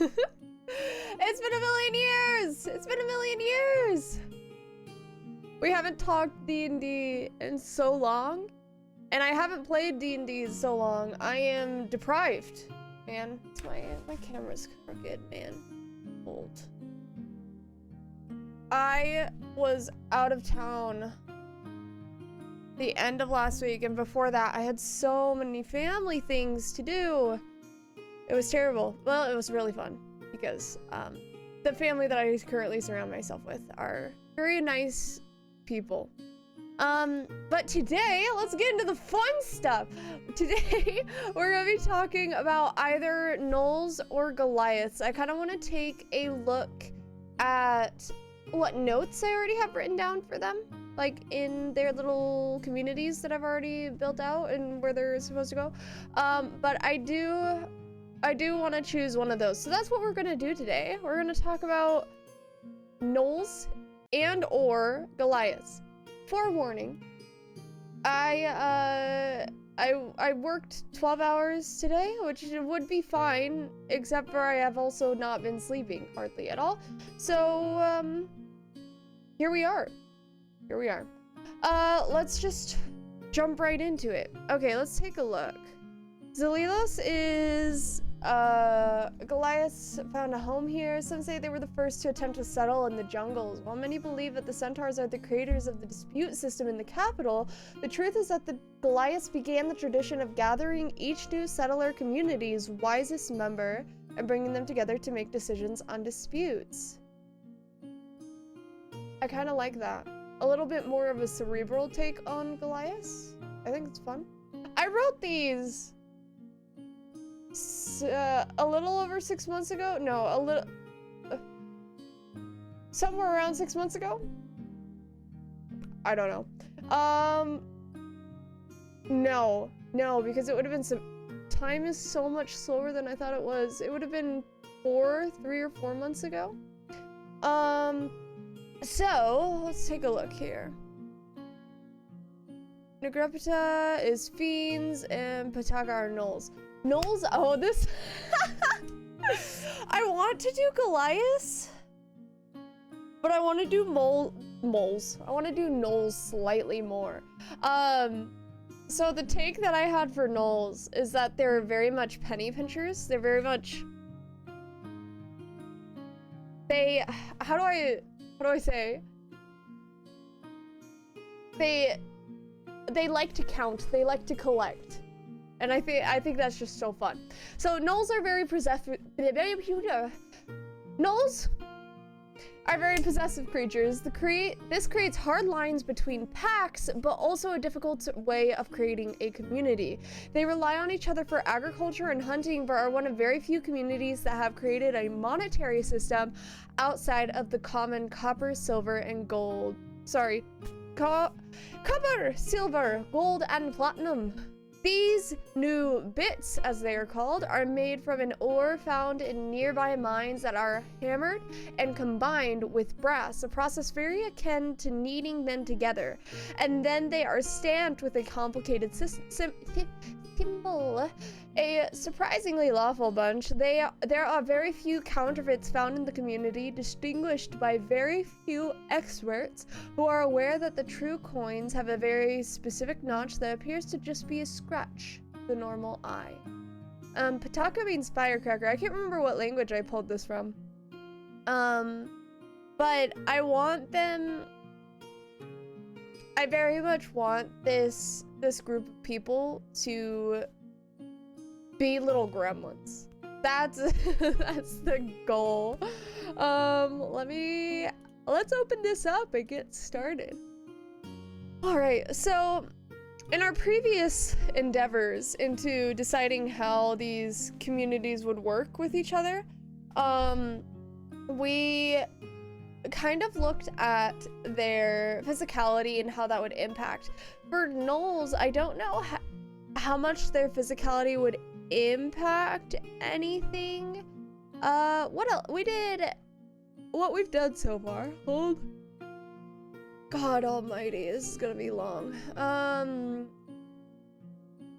It's been a million years! It's been a million years! We haven't talked D&D in so long, and I haven't played D&D in so long. I am deprived, man. It's my camera's crooked, man. Old. I was out of town the end of last week, and before that, I had so many family things to do. It was terrible. Well, it was really fun because the family that I currently surround myself with are very nice people. But today, let's get into the fun stuff. Today, we're gonna be talking about either Gnolls or Goliaths. I kind of want to take a look at what notes I already have written down for them, like in their little communities that I've already built out and where they're supposed to go. But I do want to choose one of those. So that's what we're gonna do today. We're gonna talk about Gnolls and or Goliaths. Forewarning, I worked 12 hours today, which would be fine, except for I have also not been sleeping hardly at all. So, here we are. Let's just jump right into it. Okay, let's take a look. Zalilos is, Goliaths found a home here. Some say they were the first to attempt to settle in the jungles. While many believe that the centaurs are the creators of the dispute system in the capital, the truth is that the Goliaths began the tradition of gathering each new settler community's wisest member and bringing them together to make decisions on disputes. I kind of like that. A little bit more of a cerebral take on Goliaths. I think it's fun. I wrote these a little over 6 months ago. No, a little somewhere around 6 months ago. I don't know. No, because it would have been some time is so much slower than I thought it was. It would have been 3 or 4 months ago. So let's take a look here. Negrepita is fiends and Pataka are gnolls. Gnolls, oh, this I want to do Goliaths, but I want to do moles. I want to do Gnolls slightly more. So the take that I had for Gnolls is that they're very much penny pinchers. They're very much how do I say? They like to count, they like to collect. And I think that's just so fun. So Gnolls are very possessive. Gnolls are very possessive creatures. This creates hard lines between packs, but also a difficult way of creating a community. They rely on each other for agriculture and hunting, but are one of very few communities that have created a monetary system outside of the common copper, silver, and gold. Sorry, copper, silver, gold, and platinum. These new bits, as they are called, are made from an ore found in nearby mines that are hammered and combined with brass, a process very akin to kneading them together. And then they are stamped with a complicated symbol. A surprisingly lawful bunch. There are very few counterfeits found in the community, distinguished by very few experts who are aware that the true coins have a very specific notch that appears to just be a scratch the normal eye. Pataka means firecracker. I can't remember what language I pulled this from. But I very much want this group of people to be little gremlins. That's the goal. Let's open this up and get started. All right, so in our previous endeavors into deciding how these communities would work with each other, we kind of looked at their physicality and how that would impact. For Gnolls, I don't know how much their physicality would impact anything. What else? What we've done so far. Hold. God almighty, this is gonna be long.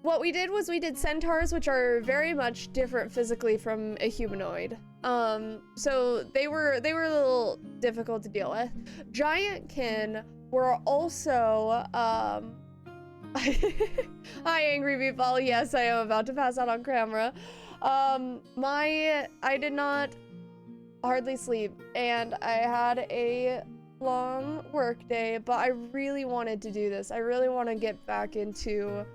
what we did was we did centaurs, which are very much different physically from a humanoid. So they were a little difficult to deal with. Giantkin were also, hi, angry people. Yes, I am about to pass out on camera. I did not hardly sleep, and I had a long work day, but I really wanted to do this. I really want to get back into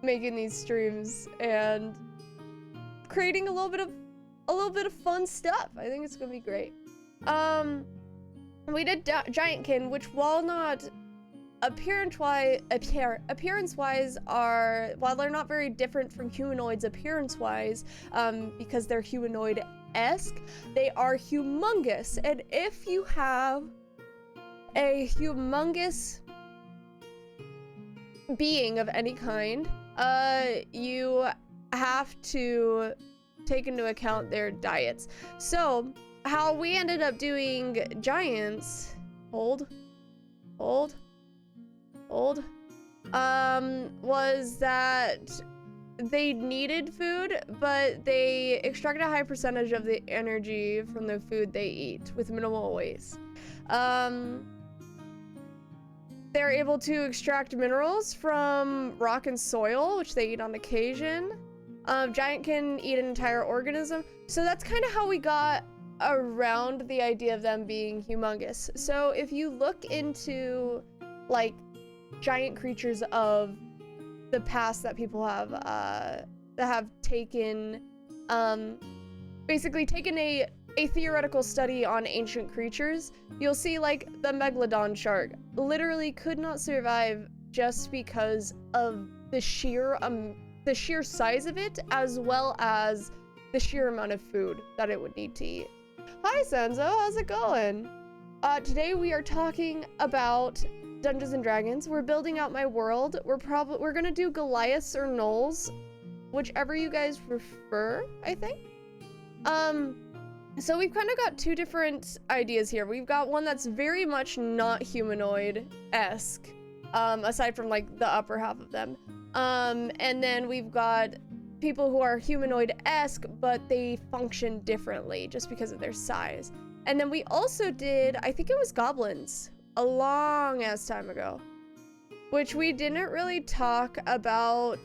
making these streams and creating a little bit of fun stuff. I think it's gonna be great. We did Giantkin, which while not appearance-wise are, while they're not very different from humanoids appearance-wise, because they're humanoid-esque, they are humongous. And if you have a humongous being of any kind, you have to take into account their diets. So how we ended up doing giants, was that they needed food, but they extract a high percentage of the energy from the food they eat with minimal waste. They're able to extract minerals from rock and soil, which they eat on occasion. Giant can eat an entire organism. So that's kind of how we got around the idea of them being humongous. So if you look into like giant creatures of the past that people have that have taken basically taken a theoretical study on ancient creatures, you'll see like the megalodon shark literally could not survive just because of the sheer size of it, as well as the sheer amount of food that it would need to eat. Hi Senzo, how's it going? Today we are talking about Dungeons and Dragons. We're building out my world. We're gonna do Goliaths or Gnolls, whichever you guys prefer, I think. So we've kind of got two different ideas here. We've got one that's very much not humanoid-esque, aside from like the upper half of them. And then we've got people who are humanoid-esque, but they function differently just because of their size. And then we also did, I think it was goblins, a long ass time ago, which we didn't really talk about.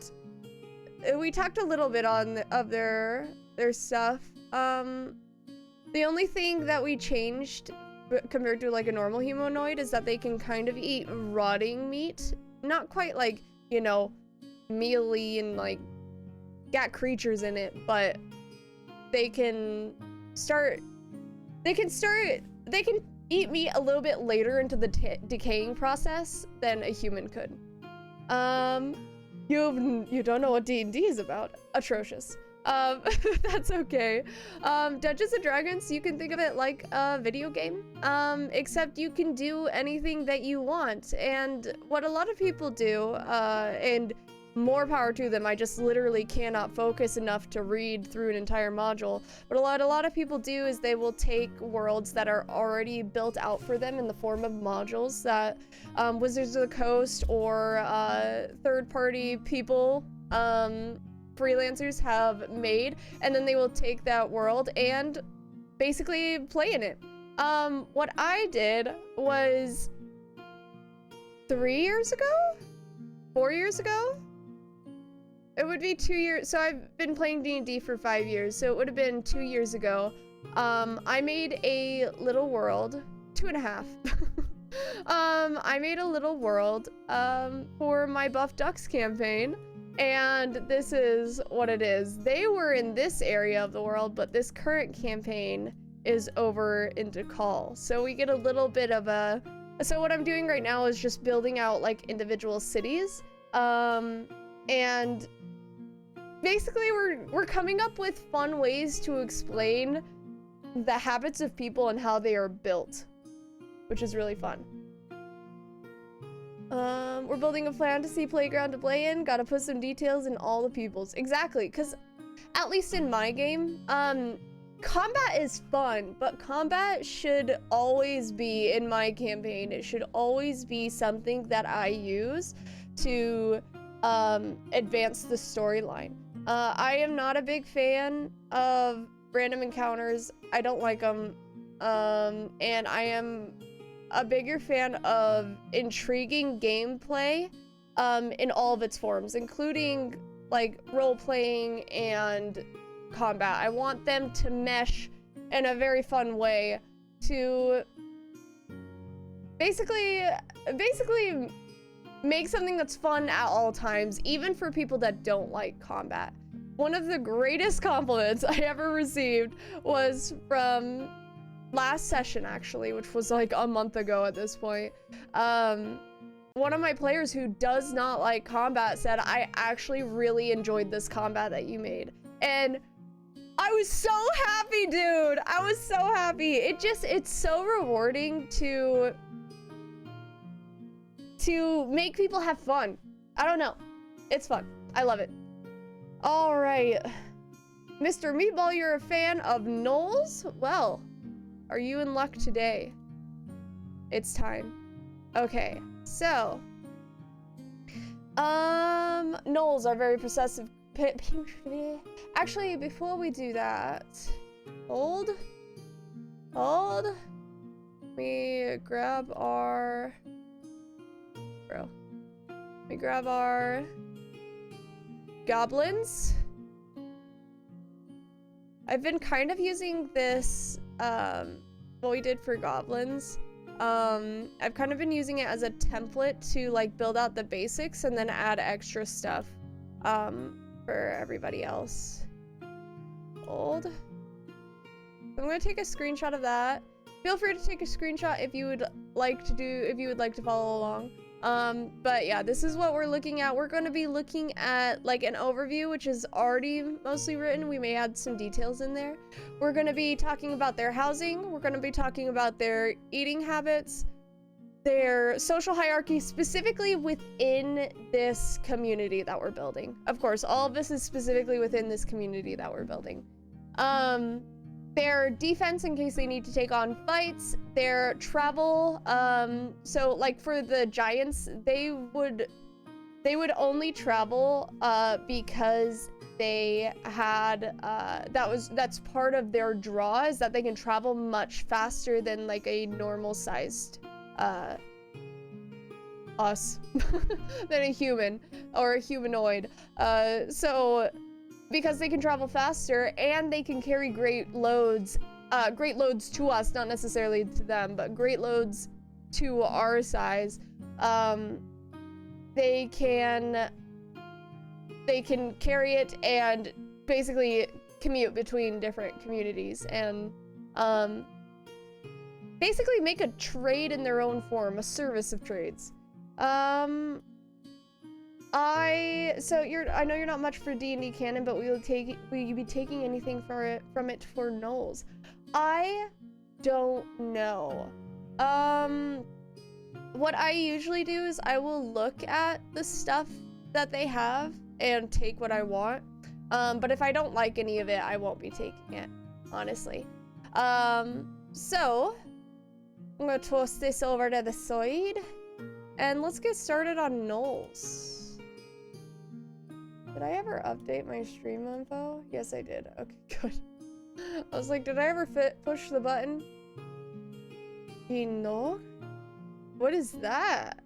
We talked a little bit of their stuff. The only thing that we changed compared to like a normal humanoid is that they can kind of eat rotting meat. Not quite like, you know, mealy and like got creatures in it, but they can eat meat a little bit later into the decaying process than a human could. You don't know what D&D is about. Atrocious. That's okay. Dungeons and Dragons, you can think of it like a video game, except you can do anything that you want. And what a lot of people do, and more power to them, I just literally cannot focus enough to read through an entire module. But a lot of people do is they will take worlds that are already built out for them in the form of modules that Wizards of the Coast or third-party people, freelancers have made, and then they will take that world and basically play in it. What I did was 3 years ago? 4 years ago? It would be 2 years. So I've been playing D&D for 5 years, so it would have been 2 years ago. I made a little world, 2.5. I made a little world for my Buff Ducks campaign. And this is what it is. They were in this area of the world, but this current campaign is over into Call. So we get a little bit of a... So what I'm doing right now is just building out like individual cities. And basically we're coming up with fun ways to explain the habits of people and how they are built, which is really fun. We're building a fantasy playground to play in. Gotta put some details in all the peoples. Exactly, because at least in my game, combat is fun, but combat should always be, in my campaign, it should always be something that I use to advance the storyline. I am not a big fan of random encounters. I don't like them. And I am a bigger fan of intriguing gameplay in all of its forms, including like role-playing and combat. I want them to mesh in a very fun way to basically make something that's fun at all times, even for people that don't like combat. One of the greatest compliments I ever received was from last session, actually, which was like a month ago at this point. One of my players who does not like combat said, I actually really enjoyed this combat that you made. And I was so happy, dude. I was so happy. It's so rewarding to make people have fun. I don't know. It's fun. I love it. All right. Mr. Meatball, you're a fan of Gnolls? Well, are you in luck today? It's time. Okay, so Gnolls are very possessive. Actually, before we do that, hold. Let me grab our goblins. I've been kind of using this, what we did for goblins. I've kind of been using it as a template to like build out the basics and then add extra stuff, for everybody else. I'm gonna take a screenshot of that. Feel free to take a screenshot if you would like to follow along. But yeah, this is what we're looking at. We're going to be looking at like an overview, which is already mostly written. We may add some details in there. We're going to be talking about their housing. We're going to be talking about their eating habits, their social hierarchy, specifically within this community that we're building. Of course, all of this is specifically within this community that we're building. Their defense in case they need to take on fights, their travel, so like for the giants, they would only travel because they had that's part of their draw, is that they can travel much faster than like a normal sized us than a human or a humanoid. So because they can travel faster and they can carry great loads to us, not necessarily to them, but great loads to our size, they can carry it and basically commute between different communities and basically make a trade in their own form, a service of trades. I know you're not much for D&D canon, but will you be taking anything from it for Gnolls? I don't know. What I usually do is I will look at the stuff that they have and take what I want. But if I don't like any of it, I won't be taking it, honestly. So I'm gonna toss this over to the side and let's get started on Gnolls. Did I ever update my stream info? Yes, I did. Okay, good. I was like, did I ever push the button? No? What is that?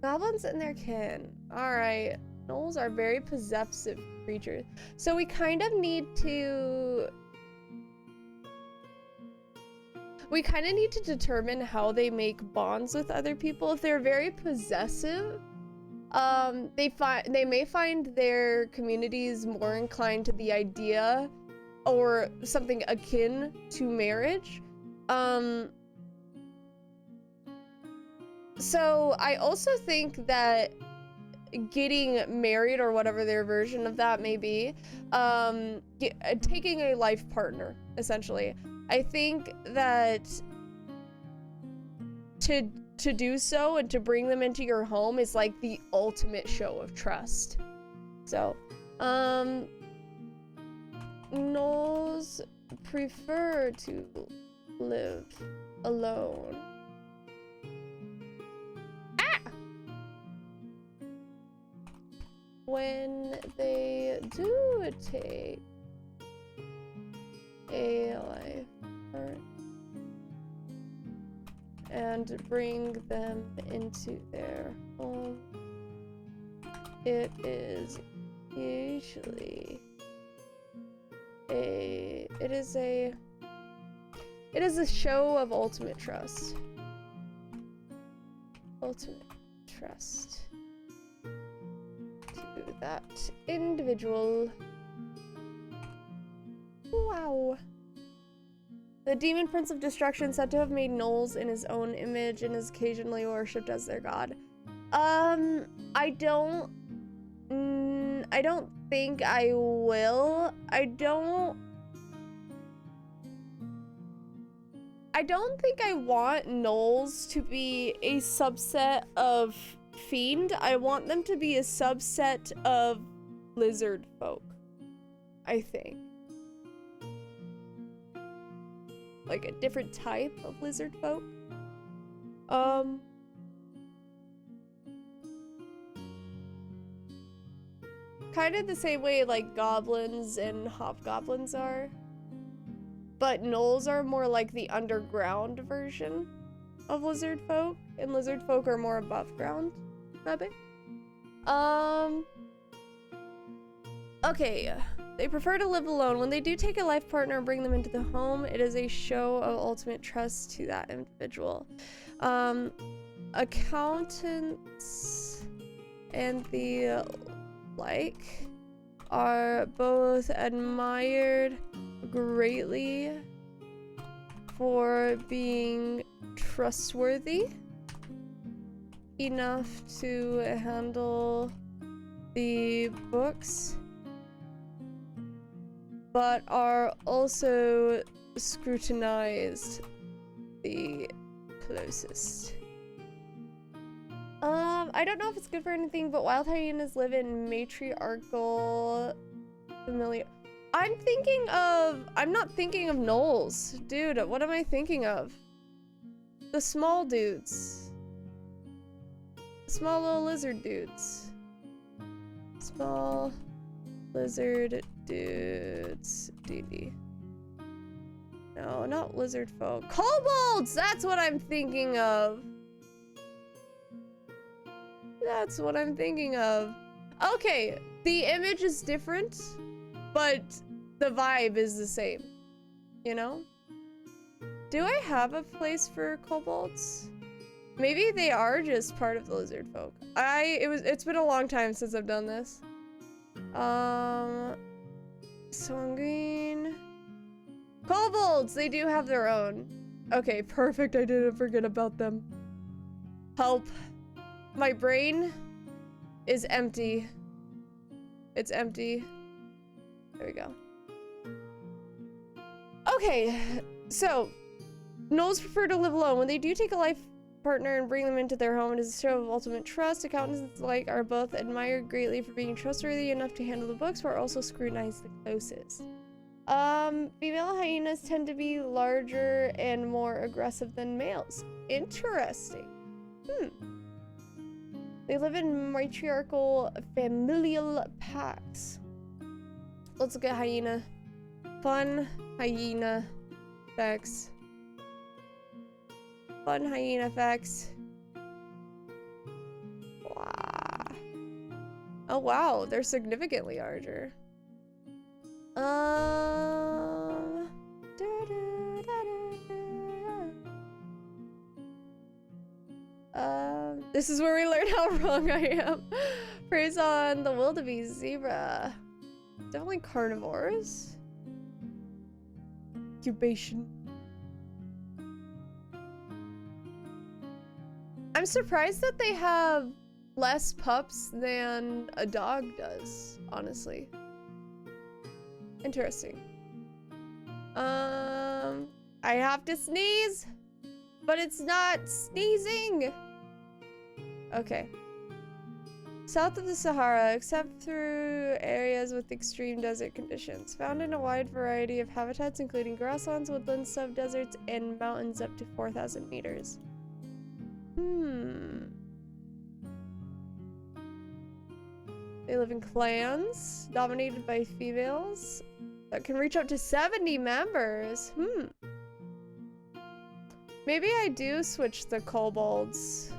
Goblins and their kin. Alright. Gnolls are very possessive creatures. So we kind of need to determine how they make bonds with other people. If they're very possessive, they may find their communities more inclined to the idea or something akin to marriage. So I also think that getting married, or whatever their version of that may be, taking a life partner, essentially. I think that to do so and to bring them into your home is like the ultimate show of trust. So, Gnolls prefer to live alone. When they do take a life partner and bring them into their home, it is usually it is a show of ultimate trust. Ultimate trust to that individual. Wow. The demon prince of destruction, said to have made Gnolls in his own image and is occasionally worshipped as their god. I don't think I will. I don't think I want Gnolls to be a subset of Fiend. I want them to be a subset of lizard folk, I think. Like a different type of lizard folk. Kind of the same way like goblins and hobgoblins are. But Gnolls are more like the underground version of lizard folk, and lizard folk are more above ground, maybe. Okay. They prefer to live alone. When they do take a life partner and bring them into the home, it is a show of ultimate trust to that individual. Accountants and the like are both admired greatly for being trustworthy enough to handle the books, but are also scrutinized the closest. I don't know if it's good for anything, but wild hyenas live in matriarchal familiar. I'm not thinking of Gnolls. Dude, what am I thinking of? The small dudes. Small little lizard dudes. Small lizard dudes. DD. No, not lizard folk. Kobolds! That's what I'm thinking of. That's what I'm thinking of. Okay, the image is different, but the vibe is the same. You know? Do I have a place for kobolds? Maybe they are just part of the lizard folk. It's been a long time since I've done this. Sanguine. Kobolds! They do have their own. Okay, perfect. I didn't forget about them. Help. My brain is empty. It's empty. There we go. Okay, so Gnolls prefer to live alone. When they do take a life partner and bring them into their home, it is a show of ultimate trust. Accountants alike are both admired greatly for being trustworthy enough to handle the books, but are also scrutinized the closest. Female hyenas tend to be larger and more aggressive than males. Interesting. They live in matriarchal familial packs. Let's look at hyena. Fun hyena facts. Fun hyena facts. Wow. Oh wow, they're significantly larger. This is where we learn how wrong I am. Praise on the wildebeest zebra. Definitely carnivores. Incubation. I'm surprised that they have less pups than a dog does, honestly. Interesting. I have to sneeze, but it's not sneezing. Okay. South of the Sahara, except through areas with extreme desert conditions. Found in a wide variety of habitats, including grasslands, woodlands, sub-deserts, and mountains up to 4,000 meters. They live in clans, dominated by females, that can reach up to 70 members. Maybe I do switch the kobolds.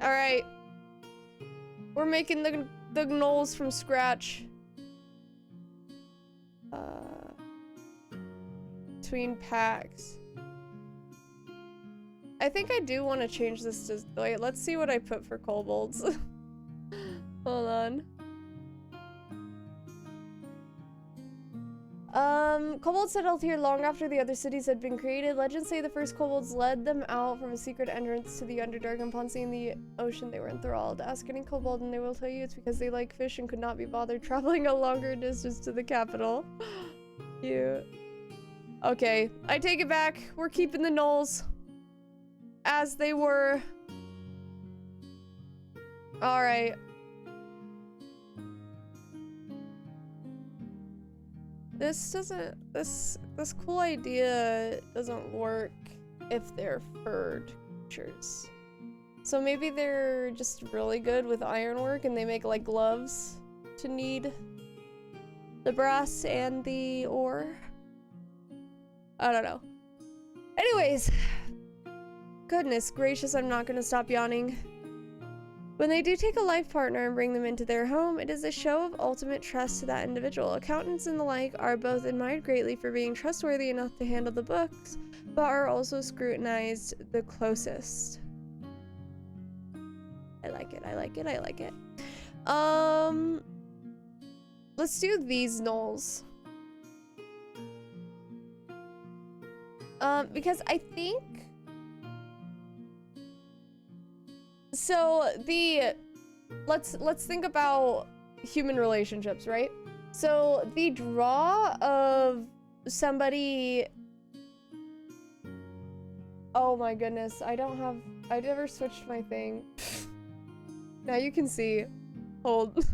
Alright. We're making the gnolls from scratch. Between packs. I think I do want to change this to... Wait, let's see what I put for kobolds. Hold on. Kobolds settled here long after the other cities had been created. Legends say the first kobolds led them out from a secret entrance to the Underdark, and upon seeing the ocean they were enthralled. Ask any kobold and they will tell you it's because they like fish and could not be bothered traveling a longer distance to the capital. Cute. Okay, I take it back. We're keeping the gnolls as they were. Alright. This cool idea doesn't work if they're furred creatures. So maybe they're just really good with ironwork and they make like gloves to knead the brass and the ore. I don't know. Anyways, goodness gracious, I'm not gonna stop yawning. When they do take a life partner and bring them into their home, it is a show of ultimate trust to that individual. Accountants and the like are both admired greatly for being trustworthy enough to handle the books, but are also scrutinized the closest. I like it, I like it, I like it. Let's do these gnolls. Because I think... So let's think about human relationships, right? So the draw of somebody, oh my goodness, I never switched my thing. Now you can see. Hold.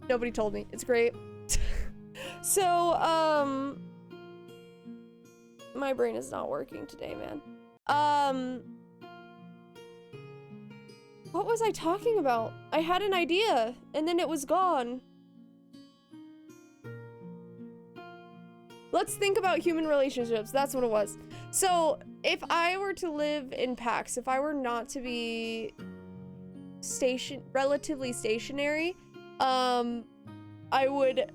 Nobody told me. It's great. So my brain is not working today, man. What was I talking about? I had an idea, and then it was gone. Let's think about human relationships. That's what it was. So, if I were to live in packs, if I were not to be relatively stationary, I would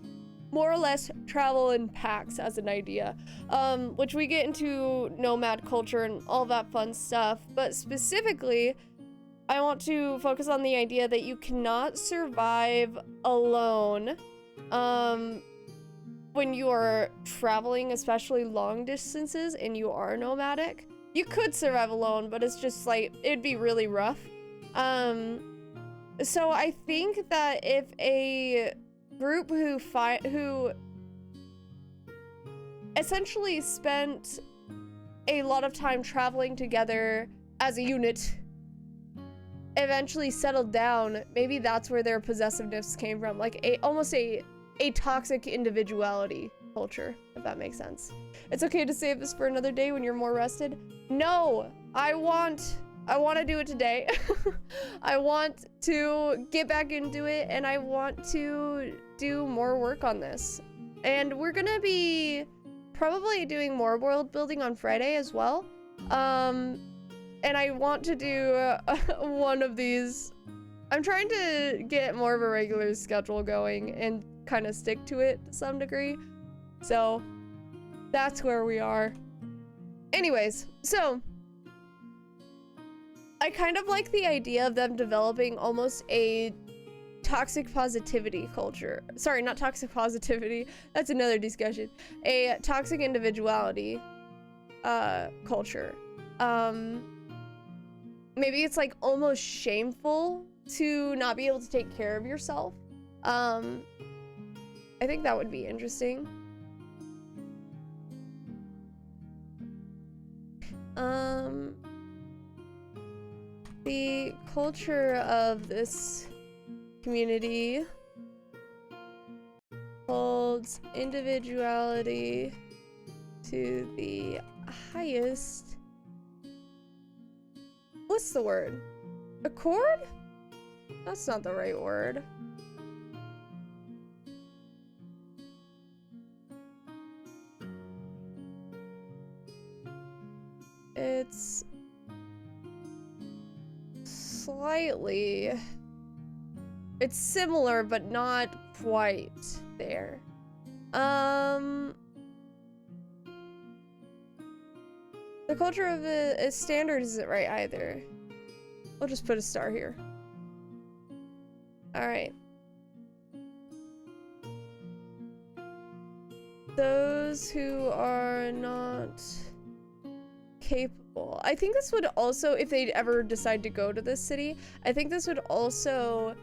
more or less travel in packs as an idea, which we get into nomad culture and all that fun stuff, but specifically, I want to focus on the idea that you cannot survive alone when you are traveling, especially long distances, and you are nomadic. You could survive alone, but it's just like, it'd be really rough. So I think that if a group who essentially spent a lot of time traveling together as a unit eventually settled down, maybe that's where their possessiveness came from, like almost a toxic individuality culture, if that makes sense. It's okay to save this for another day when you're more rested. No, I want to do it today. I want to get back into it, and I want to do more work on this. And we're gonna be probably doing more world building on Friday as well. And I want to do one of these. I'm trying to get more of a regular schedule going and kind of stick to it to some degree. So that's where we are. Anyways, so I kind of like the idea of them developing almost a toxic positivity culture. Sorry, not toxic positivity. That's another discussion. A toxic individuality culture. Maybe it's like almost shameful to not be able to take care of yourself. I think that would be interesting. The culture of this community holds individuality to the highest. What's the word? Accord? That's not the right word. It's slightly, it's similar but not quite there. The culture of the standard isn't right either. I'll just put a star here. All right. Those who are not capable. I think this would also, if they'd ever decide to go to this city, I think this would also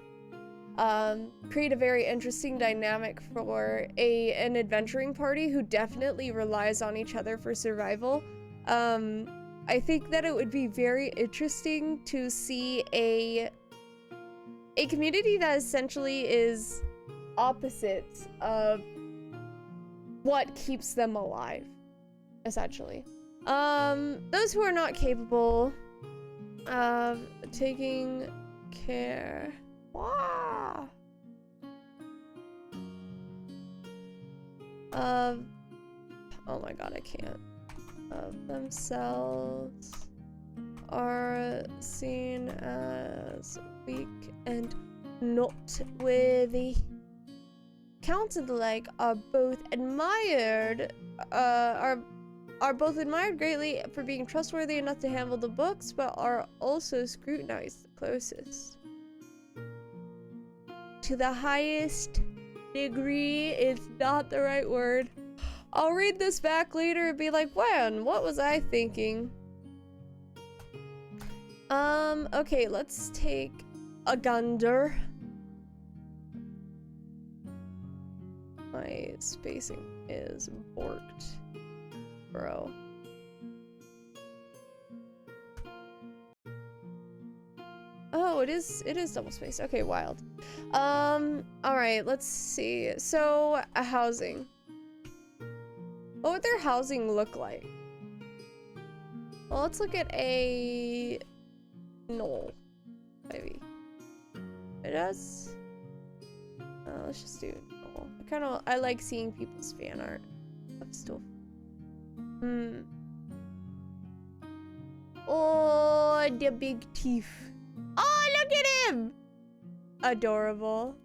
create a very interesting dynamic for an adventuring party who definitely relies on each other for survival. I think that it would be very interesting to see a community that essentially is opposites of what keeps them alive, essentially. Those who are not capable of taking care. Wow. Of, oh my god, I can't. Of themselves are seen as weak and not worthy. Counted like are both admired, are both admired greatly for being trustworthy enough to handle the books, but are also scrutinized the closest. To the highest degree is not the right word. I'll read this back later and be like, when? What was I thinking? Okay, let's take a gander. My spacing is borked, bro. Oh, it is double spaced. Okay, wild. All right, let's see. So, housing. What would their housing look like? Well, let's look at a Gnoll, maybe. It does. Let's just do Gnoll. I like seeing people's fan art of stuff. Oh, the big teeth. Oh, look at him! Adorable.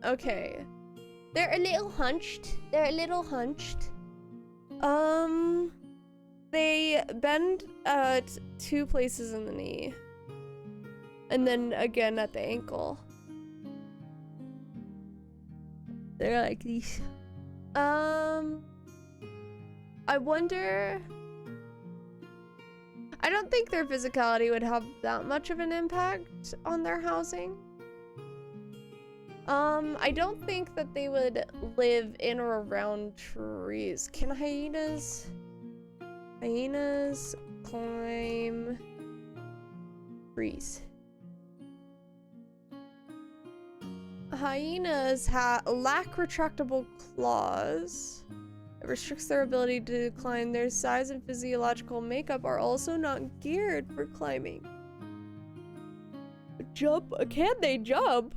Okay. They're a little hunched. They bend at 2 places in the knee. And then again at the ankle. They're like these. I wonder. I don't think their physicality would have that much of an impact on their housing. I don't think that they would live in or around trees. Can hyenas climb trees? Hyenas lack retractable claws. It restricts their ability to climb. Their size and physiological makeup are also not geared for climbing. Jump? Can they jump?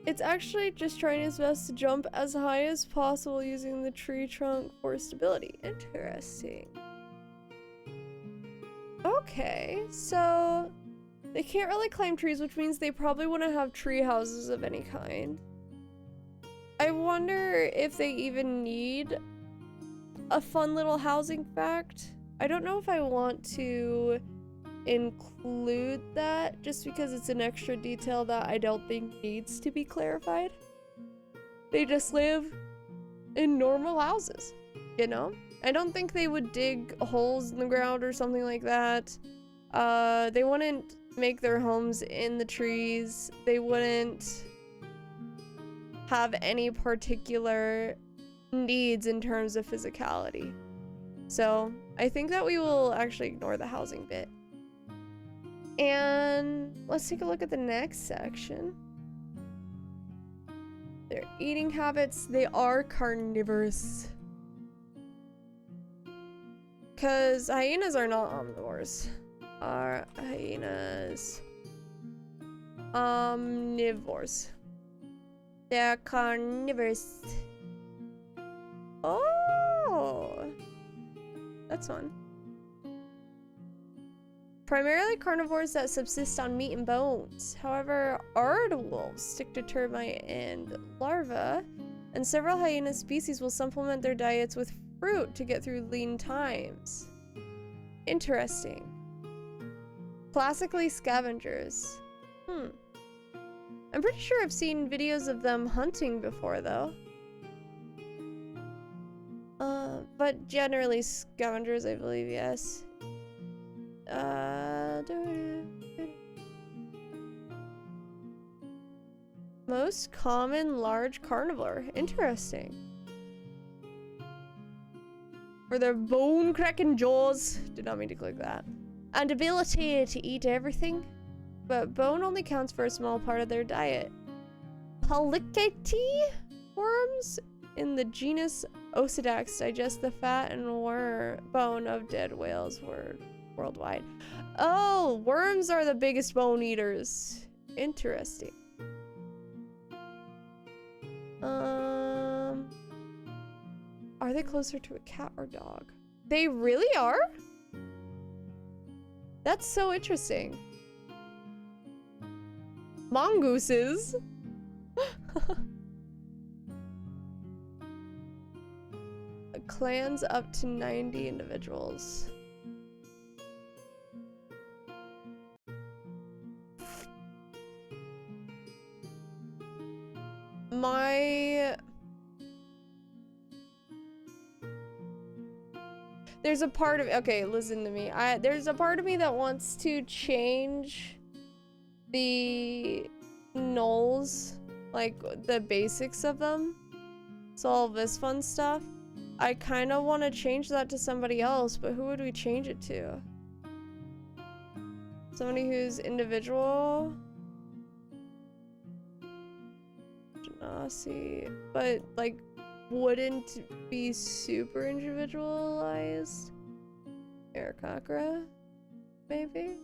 It's actually just trying its best to jump as high as possible using the tree trunk for stability. Interesting. Okay, so they can't really climb trees, which means they probably wouldn't have tree houses of any kind. I wonder if they even need a fun little housing fact. I don't know if I want to include that just because it's an extra detail that I don't think needs to be clarified. They just live in normal houses, you know? I don't think they would dig holes in the ground or something like that. They wouldn't make their homes in the trees. They wouldn't have any particular needs in terms of physicality. So I think that we will actually ignore the housing bit. And let's take a look at the next section. Their eating habits, they are carnivorous. Because hyenas are not omnivores. Are hyenas omnivores? They're carnivorous. Oh, that's fun. Primarily carnivores that subsist on meat and bones. However, aardwolves stick to termite and larvae, and several hyena species will supplement their diets with fruit to get through lean times. Interesting. Classically scavengers. I'm pretty sure I've seen videos of them hunting before, though. But generally scavengers, I believe, yes. Most common large carnivore. Interesting. For their bone-cracking jaws. Did not mean to click that. And ability to eat everything. But bone only counts for a small part of their diet. Polychaete worms in the genus Osedax digest the fat and bone of dead whales worldwide. Oh, worms are the biggest bone eaters. Interesting. Are they closer to a cat or dog? They really are? That's so interesting. Mongooses? Clans up to 90 individuals. There's a part of, okay, listen to me. There's a part of me that wants to change the Gnolls, like the basics of them. So all this fun stuff. I kind of want to change that to somebody else, but who would we change it to? Somebody who's individual? Genasi, but like wouldn't be super individualized. Arakakra, maybe?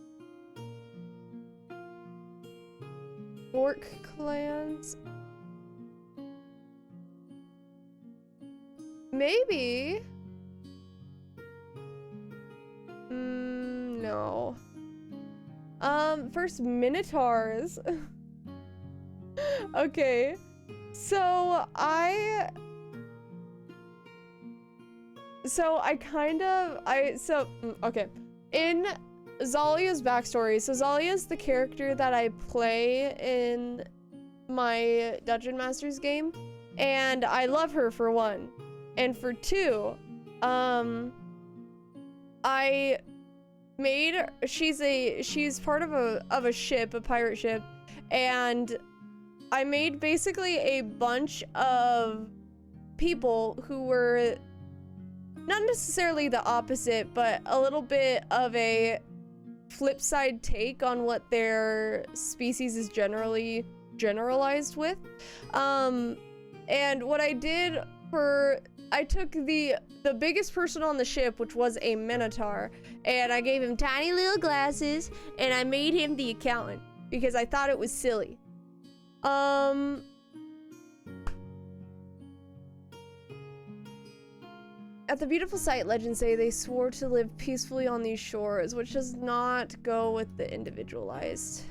Orc clans? Maybe. No. First Minotaurs. Okay. So okay. In Zalia's backstory, so Zalia's the character that I play in my Dungeon Masters game, and I love her for one. And for two, she's part of a ship, a pirate ship, and I made basically a bunch of people who were not necessarily the opposite, but a little bit of a flip side take on what their species is generally generalized with. And what I did I took the biggest person on the ship, which was a Minotaur, and I gave him tiny little glasses, and I made him the accountant because I thought it was silly. At the beautiful sight, legends say they swore to live peacefully on these shores, which does not go with the individualized.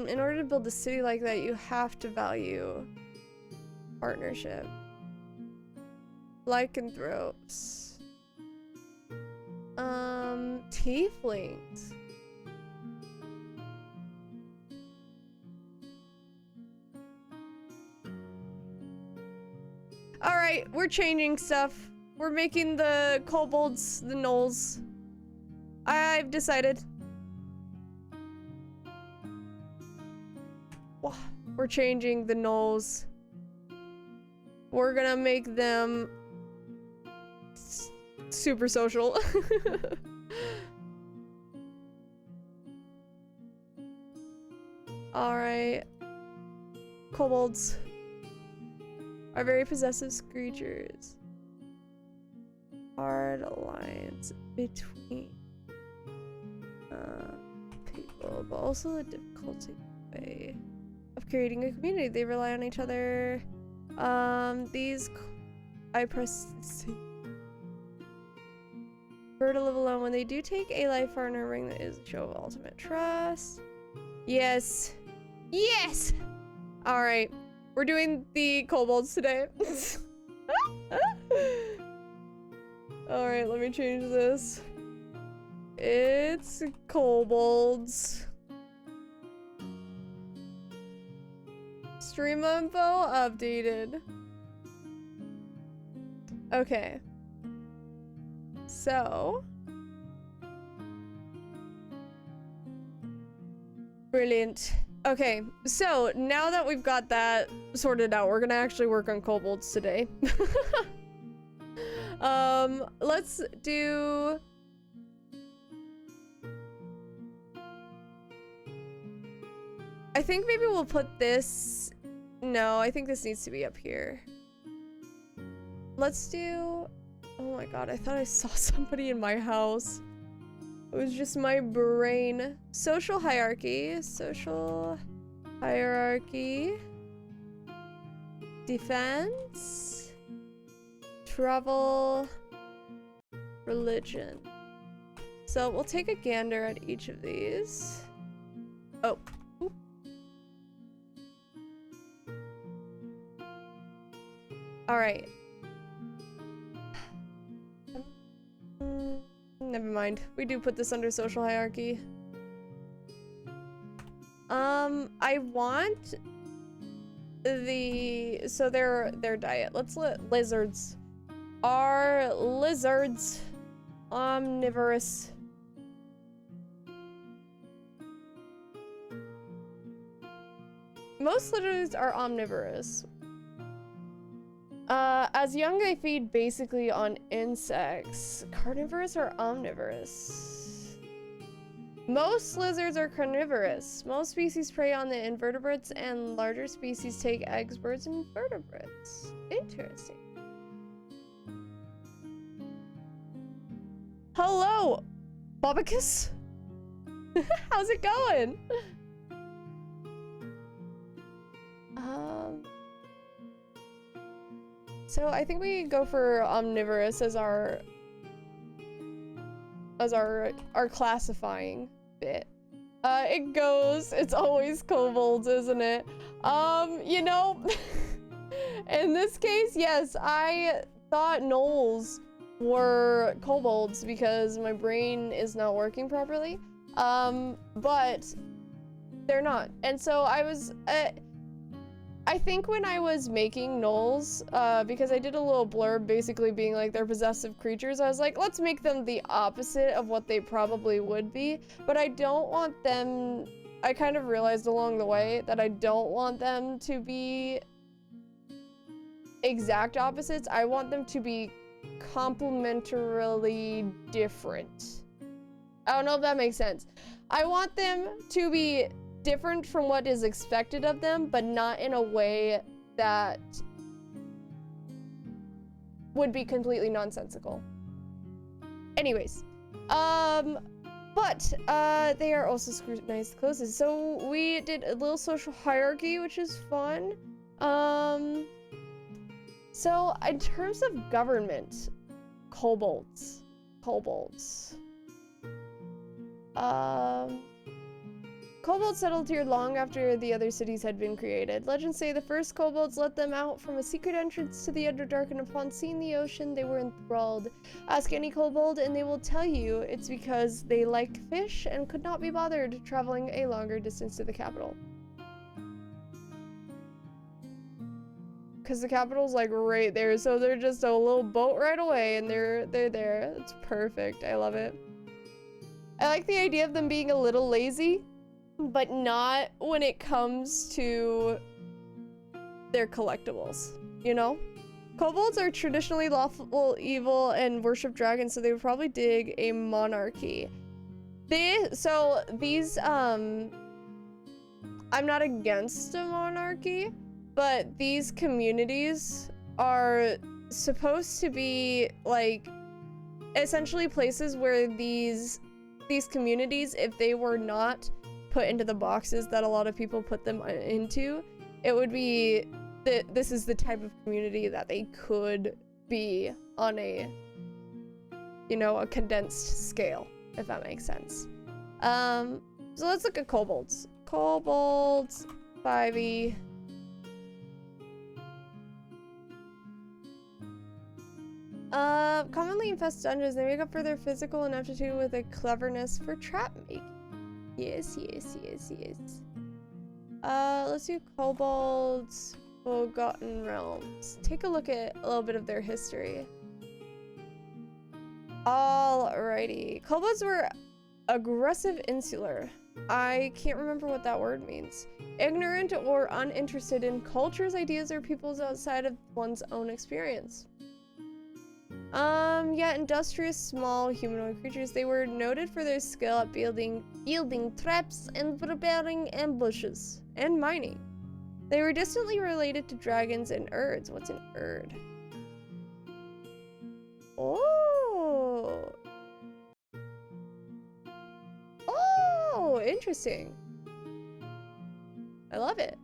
In order to build a city like that, you have to value partnership. Lycanthropes. Tieflings. Alright, we're changing stuff. We're making the kobolds the gnolls. I've decided. We're changing the gnolls. We're gonna make them super social. Alright. Kobolds are very possessive creatures. Hard alliance between people, but also the difficulty way of creating a community. They rely on each other. I press C for to live alone. When they do take a life partner, bring that is a show of ultimate trust. Yes. Yes! Alright. We're doing the kobolds today. Alright, let me change this. It's kobolds. Stream info updated. Okay. So. Brilliant. Okay, so now that we've got that sorted out, we're gonna actually work on kobolds today. Let's do... I think maybe we'll put this... No, I think this needs to be up here. Let's do... Oh my god, I thought I saw somebody in my house. It was just my brain. Social hierarchy. Social hierarchy. Defense. Travel. Religion. So we'll take a gander at each of these. Oh. Oop. All right. Never mind. We do put this under social hierarchy. I want the... So their diet. Let's let lizards. Are lizards omnivorous? Most lizards are omnivorous. As young, they feed basically on insects. Carnivorous or omnivorous? Most lizards are carnivorous. Most species prey on the invertebrates, and larger species take eggs, birds, and vertebrates. Interesting. Hello, Bobicus. How's it going? So I think we go for omnivorous as our classifying bit. It's always kobolds, isn't it? You know, in this case, yes, I thought Gnolls were kobolds because my brain is not working properly. But they're not. And so I think when I was making Gnolls, because I did a little blurb basically being like they're possessive creatures, I was like, let's make them the opposite of what they probably would be. But I don't want them... I kind of realized along the way that I don't want them to be exact opposites. I want them to be complementarily different. I don't know if that makes sense. I want them to be different from what is expected of them, but not in a way that would be completely nonsensical. Anyways, but they are also scrutinized closely. So we did a little social hierarchy, which is fun. So in terms of government, kobolds. Kobolds settled here long after the other cities had been created. Legends say the first kobolds let them out from a secret entrance to the Underdark, and upon seeing the ocean, they were enthralled. Ask any kobold and they will tell you it's because they like fish and could not be bothered traveling a longer distance to the capital. because the capital's like right there, so they're just a little boat right away, and they're there. It's perfect. I love it. I like the idea of them being a little lazy, but not when it comes to their collectibles, you know? Kobolds are traditionally lawful evil and worship dragons, so they would probably dig a monarchy. These, I'm not against a monarchy, but these communities are supposed to be, like, essentially places where these communities, if they were not put into the boxes that a lot of people put them into, it would be that this is the type of community that they could be on a, you know, a condensed scale, if that makes sense. So let's look at kobolds. Kobolds, 5e. Commonly infest dungeons, they make up for their physical ineptitude with a cleverness for trap making. Yes. Let's do kobolds, Forgotten Realms. Take a look at a little bit of their history. Alrighty. Kobolds were aggressive insular. I can't remember what that word means. Ignorant or uninterested in cultures, ideas, or peoples outside of one's own experience. Yeah, industrious, small, humanoid creatures. They were noted for their skill at building traps and preparing ambushes, and mining. They were distantly related to dragons and urds. What's an urd? Oh, interesting. I love it.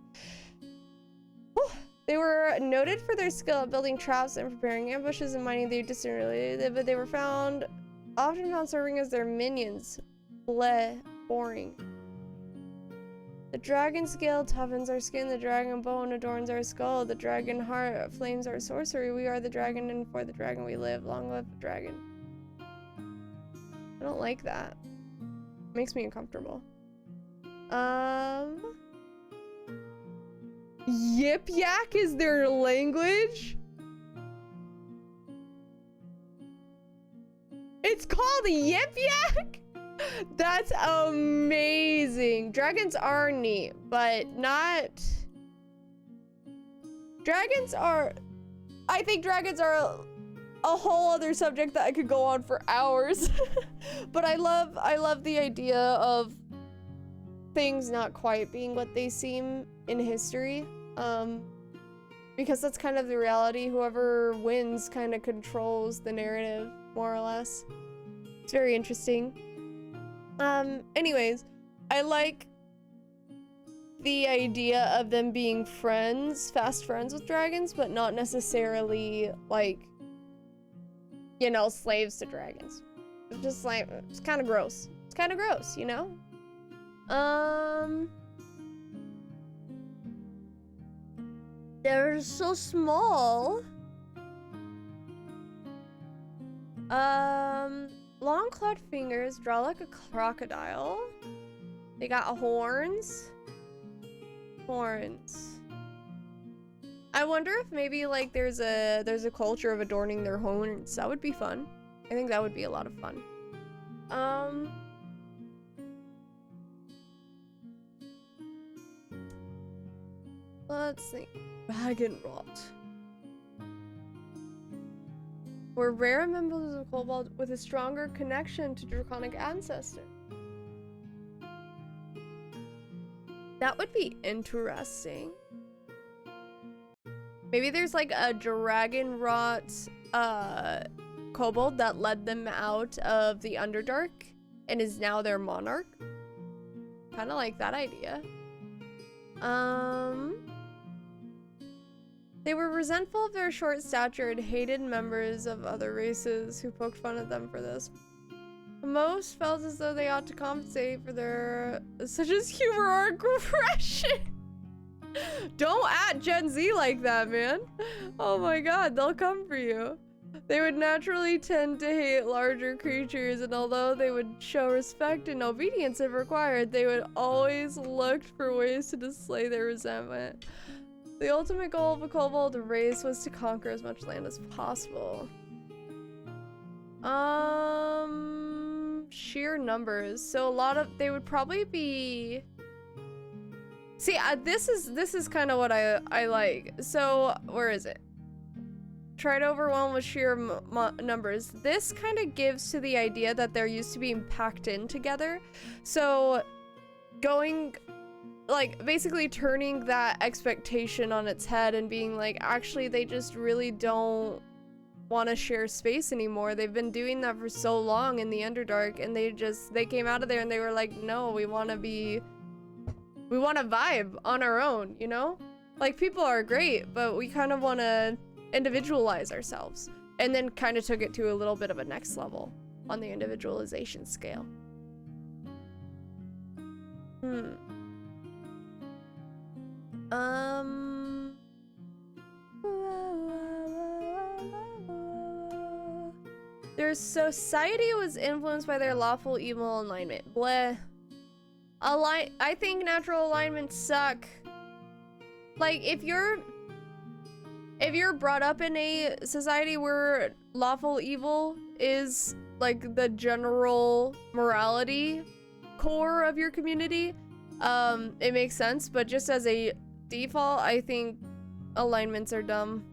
Whew. They were noted for their skill at building traps and preparing ambushes and mining. They were distant related, but they were often found serving as their minions. Bleh, boring. The dragon scale toughens our skin. The dragon bone adorns our skull. The dragon heart flames our sorcery. We are the dragon, and for the dragon we live. Long live the dragon. I don't like that. Makes me uncomfortable. Yip Yak is their language? It's called Yip Yak? That's amazing. Dragons are neat, but not... I think dragons are a whole other subject that I could go on for hours. But I love the idea of things not quite being what they seem in history. Because that's kind of the reality. Whoever wins kind of controls the narrative, more or less. It's very interesting. Anyways, I like the idea of them being fast friends with dragons, but not necessarily, like, you know, slaves to dragons. It's just like, it's kind of gross. It's kind of gross, you know? They're so small. Long clawed fingers, draw like a crocodile. They got horns. I wonder if maybe like there's a culture of adorning their horns. That would be fun. I think that would be a lot of fun. Let's think. Dragon rot. Were rare members of Kobold with a stronger connection to draconic ancestors. That would be interesting. Maybe there's like a dragon rot kobold that led them out of the Underdark and is now their monarch. Kind of like that idea. They were resentful of their short stature and hated members of other races who poked fun at them for this. Most felt as though they ought to compensate for their such as humor or aggression. Don't at Gen Z like that, man. Oh my god, they'll come for you. They would naturally tend to hate larger creatures, and although they would show respect and obedience if required, they would always look for ways to display their resentment. The ultimate goal of a kobold race was to conquer as much land as possible. Sheer numbers. So a lot of, they would probably be. See, this is kind of what I like. So where is it? Try to overwhelm with sheer numbers. This kind of gives to the idea that they're used to being packed in together. So going, like, basically turning that expectation on its head and being like, actually, they just really don't want to share space anymore. They've been doing that for so long in the Underdark, and they came out of there and they were like, no, we want to vibe on our own, you know? Like, people are great, but we kind of want to individualize ourselves, and then kind of took it to a little bit of a next level on the individualization scale. Their society was influenced by their lawful evil alignment. Bleh. I think natural alignments suck. Like, if you're brought up in a society where lawful evil is like the general morality core of your community, it makes sense, but just as a default, I think alignments are dumb.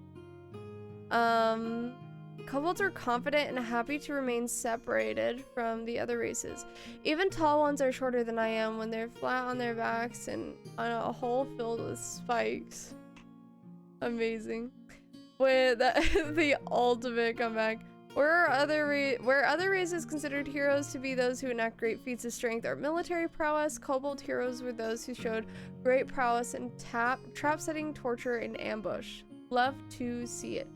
Kobolds are confident and happy to remain separated from the other races. Even tall ones are shorter than I am when they're flat on their backs and on a hole filled with spikes. Amazing. With the ultimate comeback. Where other races considered heroes to be those who enact great feats of strength or military prowess, kobold heroes were those who showed great prowess in trap setting, torture, and ambush. Love to see it.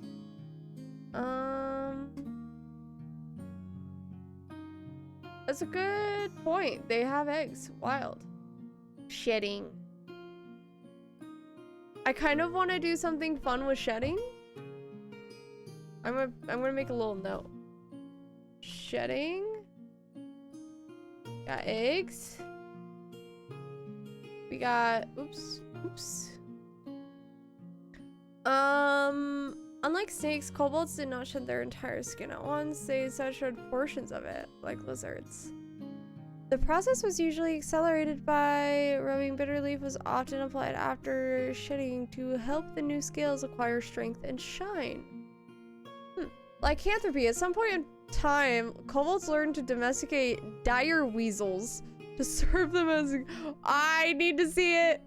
That's a good point. They have eggs. Wild. Shedding. I kind of want to do something fun with shedding. I'm gonna make a little note. Shedding. Got eggs. We got oops. Unlike snakes, kobolds did not shed their entire skin at once. They instead shed portions of it, like lizards. The process was usually accelerated by rubbing bitter leaf was often applied after shedding to help the new scales acquire strength and shine. Lycanthropy. At some point in time, kobolds learned to domesticate dire weasels to serve them as... I need to see it!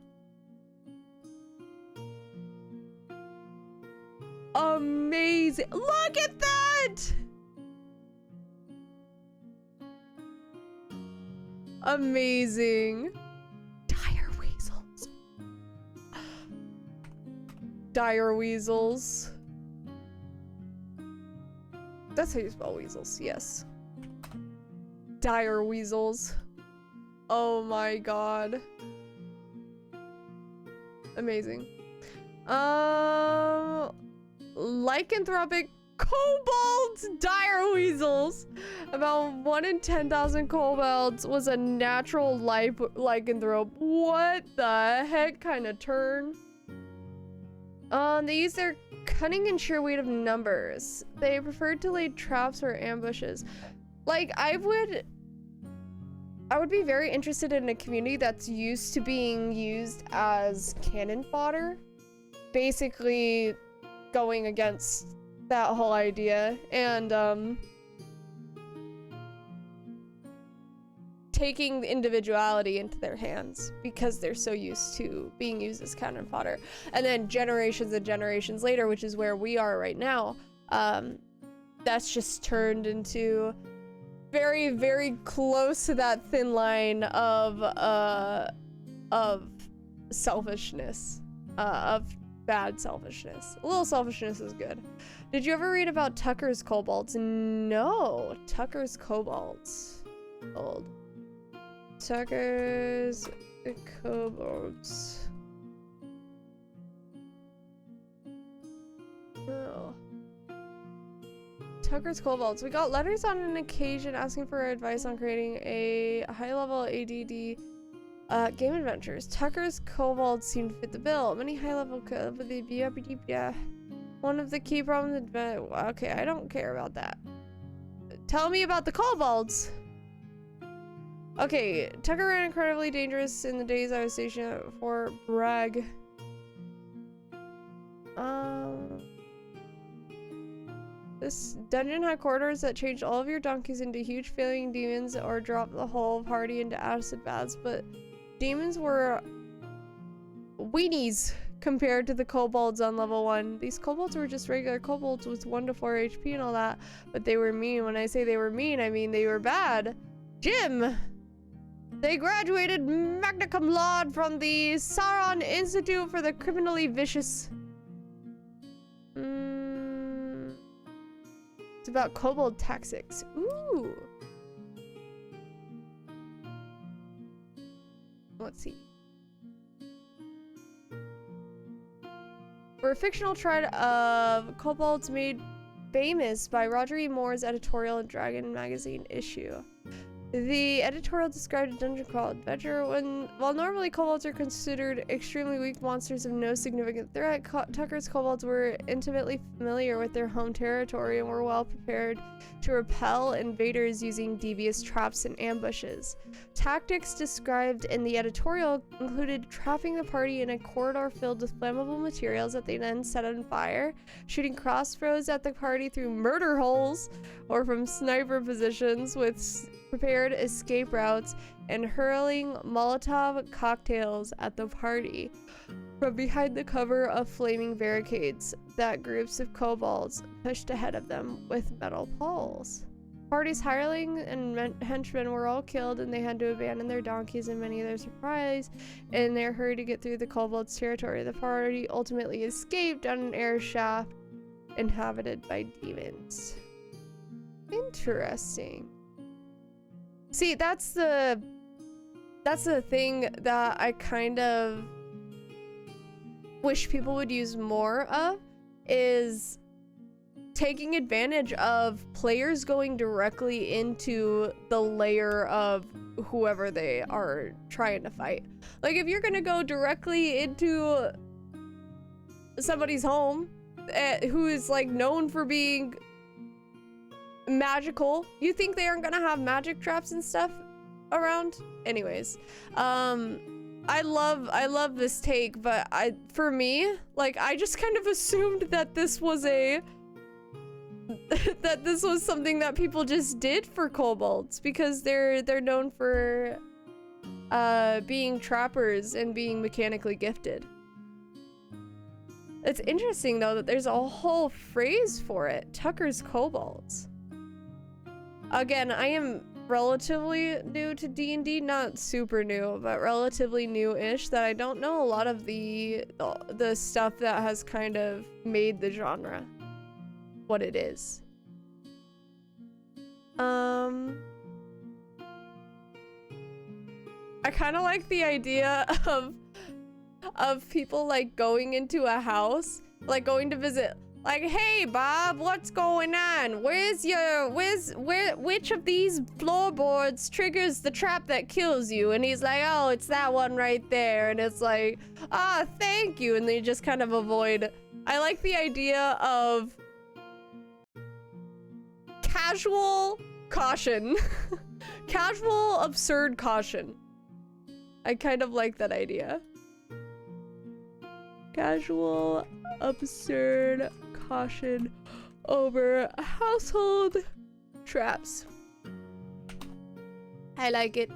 Amazing! Look at that! Amazing. Dire weasels. Dire weasels. That's how you spell weasels, yes. Dire weasels. Oh my god. Amazing. Lycanthropic kobolds, dire weasels. About 1 in 10,000 kobolds was a natural lycanthrope. What the heck kind of turn? They use their cunning and sheer weight of numbers. They preferred to lay traps or ambushes. Like, I would be very interested in a community that's used to being used as cannon fodder. Basically going against that whole idea and taking individuality into their hands because they're so used to being used as cannon fodder. And then generations and generations later, which is where we are right now, that's just turned into very, very close to that thin line of selfishness, of bad selfishness. A little selfishness is good. Did you ever read about Tucker's Kobolds? No. Tucker's Kobolds. Old. Tucker's Kobolds. No. Tucker's Kobolds. We got letters on an occasion asking for advice on creating a high-level ADD Game adventures. Tucker's Kobolds seem to fit the bill. Many high-level one of the key problems. Okay, I don't care about that. Tell me about the Kobolds. Okay, Tucker ran incredibly dangerous in the days I was stationed at Fort Bragg. This dungeon had corridors that changed all of your donkeys into huge failing demons or dropped the whole party into acid baths, but demons were weenies compared to the kobolds on level 1. These kobolds were just regular kobolds with 1 to 4 HP and all that, but they were mean. When I say they were mean, I mean they were bad. Jim! They graduated magna cum laude from the Sauron Institute for the Criminally Vicious. It's about kobold tactics. Ooh. Let's see. We're a fictional triad of kobolds made famous by Roger E. Moore's editorial in Dragon magazine issue. The editorial described a dungeon crawl adventure while normally kobolds are considered extremely weak monsters of no significant threat, Tucker's kobolds were intimately familiar with their home territory and were well prepared to repel invaders using devious traps and ambushes. Tactics described in the editorial included trapping the party in a corridor filled with flammable materials that they then set on fire, shooting crossbows at the party through murder holes or from sniper positions with prepared escape routes, and hurling Molotov cocktails at the party from behind the cover of flaming barricades that groups of kobolds pushed ahead of them with metal poles. Party's hireling and henchmen were all killed, and they had to abandon their donkeys and many of their supplies in their hurry to get through the kobolds' territory. The party ultimately escaped down an air shaft inhabited by demons. Interesting. See, that's the thing that I kind of wish people would use more of, is taking advantage of players going directly into the lair of whoever they are trying to fight. Like, if you're gonna go directly into somebody's home who is like known for being magical, you think they aren't gonna have magic traps and stuff around? Anyways, I love this take, but for me, like, I just kind of assumed that this was something that people just did for kobolds because they're known for being trappers and being mechanically gifted. It's interesting though that there's a whole phrase for it, Tucker's Kobolds. Again, I am relatively new to D&D, not super new, but relatively new-ish, that I don't know a lot of the stuff that has kind of made the genre what it is. I kind of like the idea of people like going into a house, like going to visit. Like, hey, Bob, what's going on? Which of these floorboards triggers the trap that kills you? And he's like, oh, it's that one right there. And it's like, ah, thank you. And they just kind of avoid. I like the idea of casual caution. Casual, absurd caution. I kind of like that idea. Casual, absurd caution over household traps. I like it.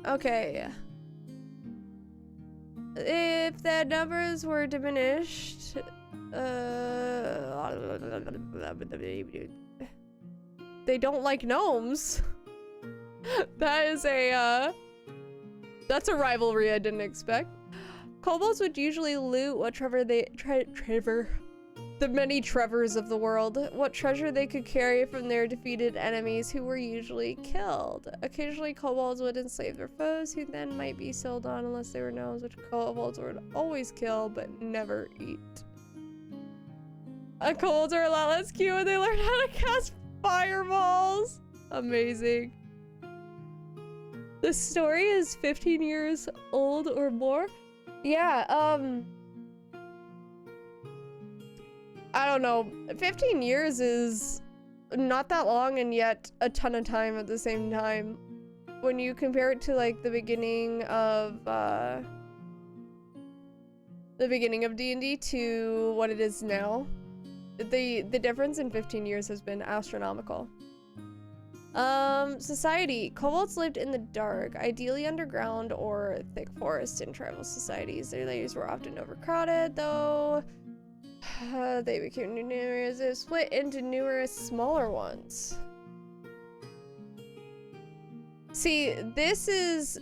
Okay. If their numbers were diminished, they don't like gnomes. That is that's a rivalry I didn't expect. Kobolds would usually loot whatever the many Trevors of the world, what treasure they could carry from their defeated enemies who were usually killed. Occasionally, kobolds would enslave their foes, who then might be sold on unless they were gnomes, which kobolds would always kill but never eat. Kobolds are a lot less cute when they learn how to cast fireballs. Amazing. The story is 15 years old or more. Yeah, I don't know. 15 years is not that long and yet a ton of time at the same time. When you compare it to like the beginning of D&D to what it is now, the difference in 15 years has been astronomical. Society. Kobolds lived in the dark, ideally underground or thick forest in tribal societies. Their ladies were often overcrowded, though. They became numerous. They split into numerous smaller ones. See, this is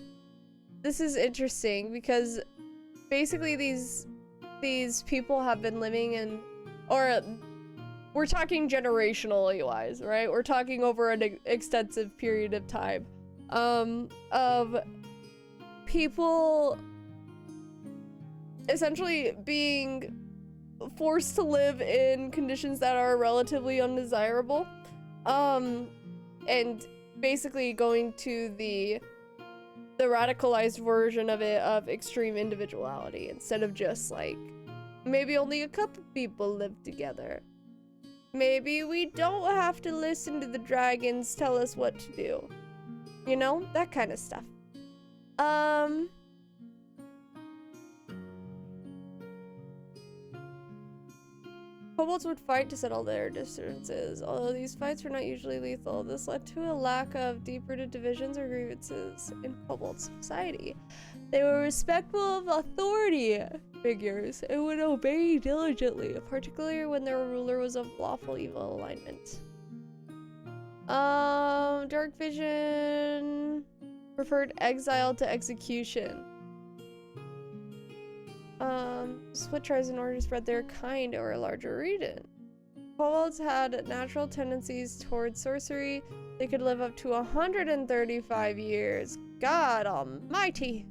interesting because basically these people have been living in, or we're talking generationally wise, right? We're talking over an extensive period of time, of people essentially being forced to live in conditions that are relatively undesirable, and basically going to the radicalized version of it of extreme individuality instead of just like maybe only a couple people live together. Maybe we don't have to listen to the dragons tell us what to do. You know, that kind of stuff. Kobolds would fight to settle their differences, although these fights were not usually lethal. This led to a lack of deep-rooted divisions or grievances in Kobold society. They were respectful of authority figures and would obey diligently, particularly when their ruler was of lawful evil alignment. Dark vision preferred exile to execution. Split tribes in order to spread their kind over a larger region. Kobolds had natural tendencies towards sorcery. They could live up to 135 years. God almighty!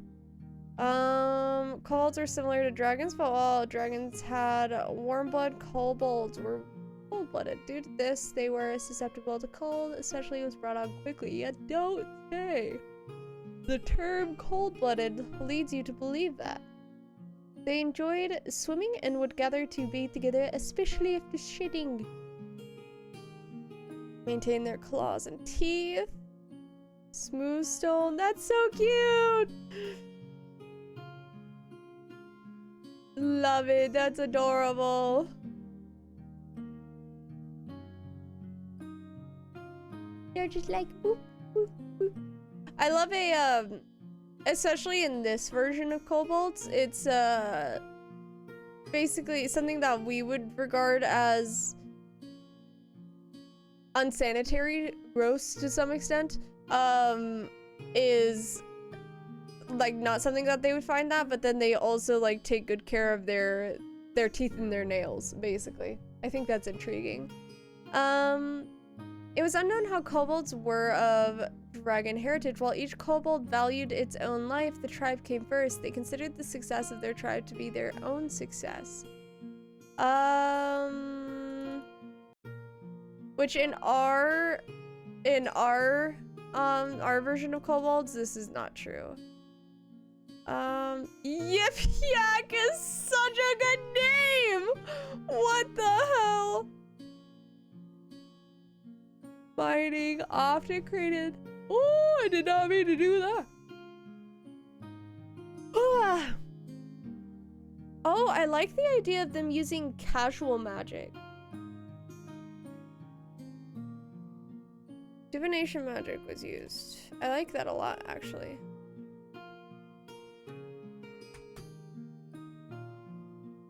Kobolds are similar to dragons, but while dragons had warm blood, kobolds were cold-blooded. Due to this, they were susceptible to cold, especially was brought on quickly. Yet don't say. The term cold-blooded leads you to believe that. They enjoyed swimming and would gather to bathe together, especially after shitting. Maintain their claws and teeth. Smooth stone, that's so cute! Love it, that's adorable. They're just like, boop, boop, boop. I love especially in this version of Kobolds, it's basically something that we would regard as unsanitary, gross to some extent, is like not something that they would find that, but then they also like take good care of their teeth and their nails, basically. I think that's intriguing. It was unknown how kobolds were of dragon heritage. While each kobold valued its own life, the tribe came first. They considered the success of their tribe to be their own success. Which in our version of kobolds, this is not true. Yip Yak is such a good name! What the hell? Mining often created. Oh, I did not mean to do that. Oh, I like the idea of them using casual magic. Divination magic was used. I like that a lot, actually.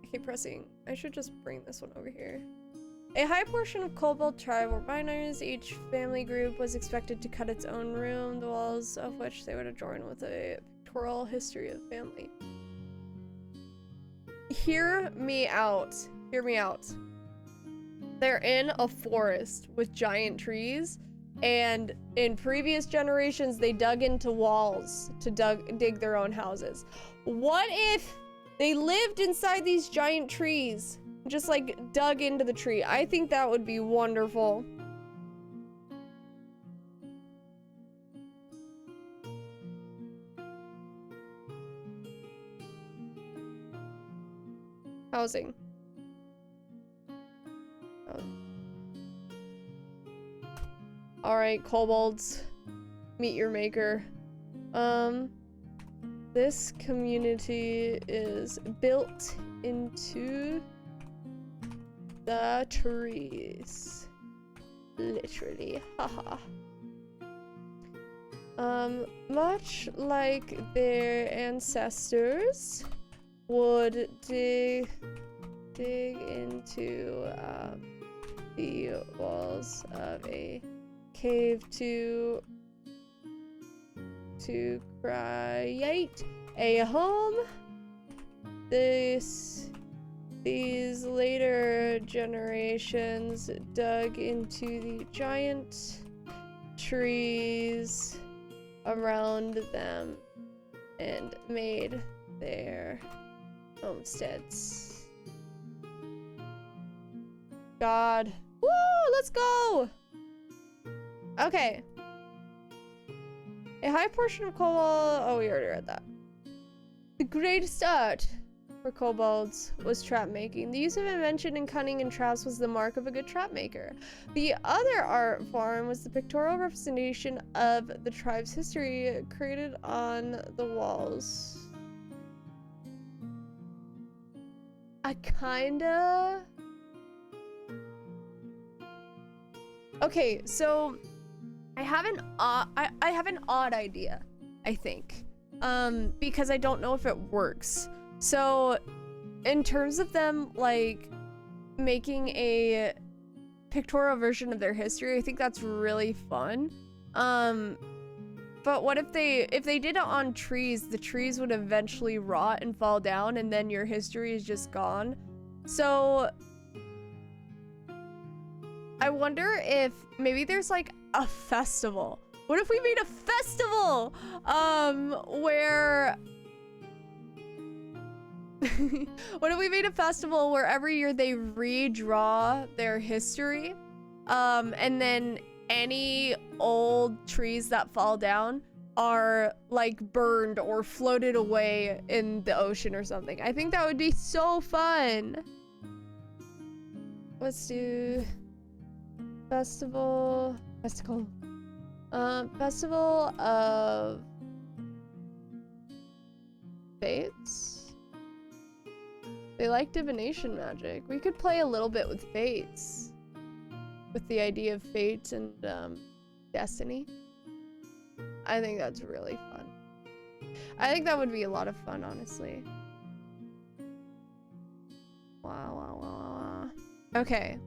I keep pressing. I should just bring this one over here. A high portion of Kobold tribe were miners. Each family group was expected to cut its own room, the walls of which they would adorn with a pictorial history of the family. Hear me out. Hear me out. They're in a forest with giant trees, and in previous generations, they dug into walls to dig their own houses. What if they lived inside these giant trees? Just like dug into the tree. I think that would be wonderful. Housing. Alright, kobolds. Meet your maker. This community is built into the trees. Literally. Haha. Much like their ancestors would dig into the walls of a cave to create a home. These later generations dug into the giant trees around them and made their homesteads. God. Woo! Let's go! Okay. A high portion of kobold. Oh, we already read that. The greatest art for kobolds was trap making. The use of invention and cunning in traps was the mark of a good trap maker. The other art form was the pictorial representation of the tribe's history created on the walls. I kinda... Okay, so I have an odd idea, I think, because I don't know if it works. So, in terms of them like making a pictorial version of their history, I think that's really fun. But what if they did it on trees? The trees would eventually rot and fall down, and then your history is just gone. So, I wonder if maybe there's like a festival. What if we made a festival where what if we made a festival where every year they redraw their history, and then any old trees that fall down are like burned or floated away in the ocean or something? I think that would be so fun. Let's do festival of fates. They like divination magic. We could play a little bit with fates, with the idea of fate and destiny. I think that's really fun. I think that would be a lot of fun, honestly. Wow. Okay.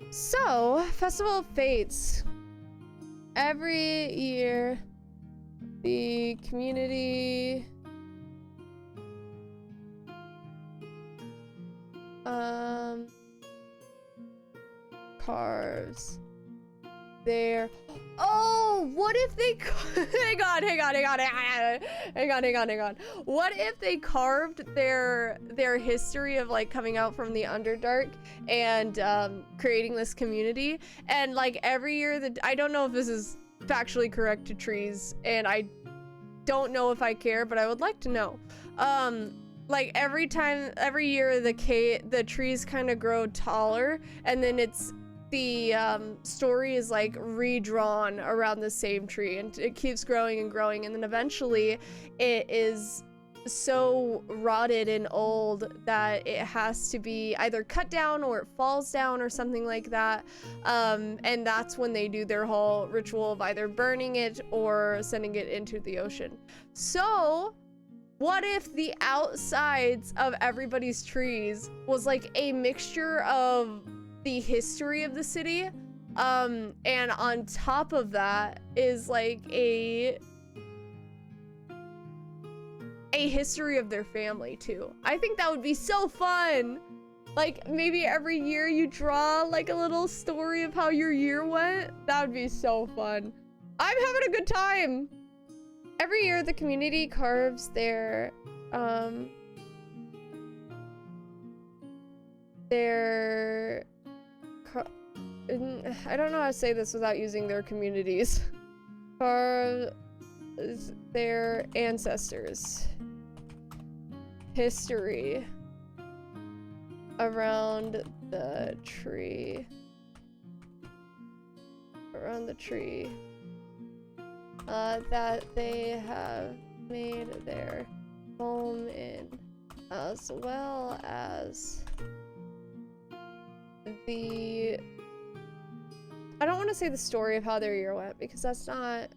So, Festival of Fates. Every year, the community carves their... Oh, what if they... Hang on. What if they carved their history of like coming out from the Underdark and creating this community, and like every year I don't know if this is factually correct to trees, and I don't know if I care, but I would like to know. Like every year the trees kind of grow taller, and then the story is like redrawn around the same tree, and it keeps growing and growing, and then eventually it is so rotted and old that it has to be either cut down or it falls down or something like that, and that's when they do their whole ritual of either burning it or sending it into the ocean. So what if the outsides of everybody's trees was like a mixture of the history of the city, and on top of that is like a history of their family too? I think that would be so fun. Like maybe every year you draw like a little story of how your year went. That would be so fun. I'm having a good time. Every year the community carves their I don't know how to say this without using their communities. Carve their ancestors' history around the tree. That they have made their home in, as well as the... I don't want to say the story of how their year went, because that's not...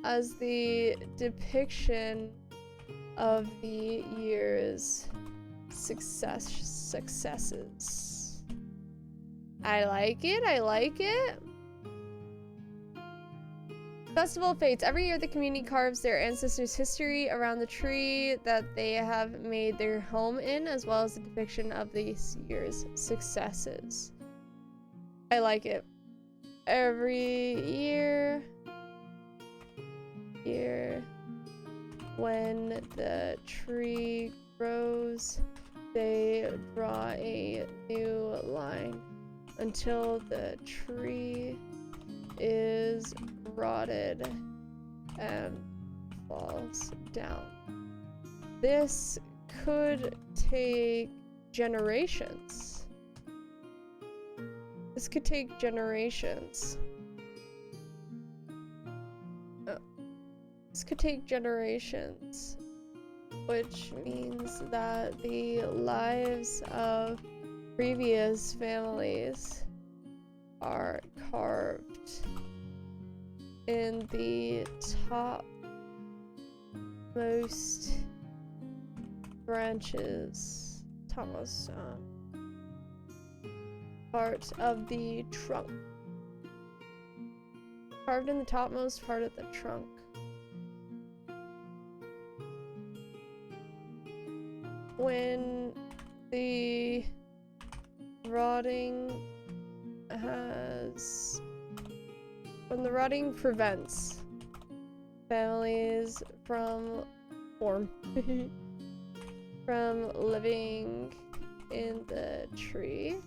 as the depiction of the year's successes. I like it, I like it. Festival of Fates. Every year the community carves their ancestors' history around the tree that they have made their home in, as well as the depiction of this year's successes. I like it. Every year when the tree grows, they draw a new line until the tree is rotted and falls down. This could take generations. This could take generations. This could take generations, which means that the lives of previous families are carved in the topmost branches, topmost part of the trunk. Carved in the topmost part of the trunk. When the rotting prevents families from living in the tree,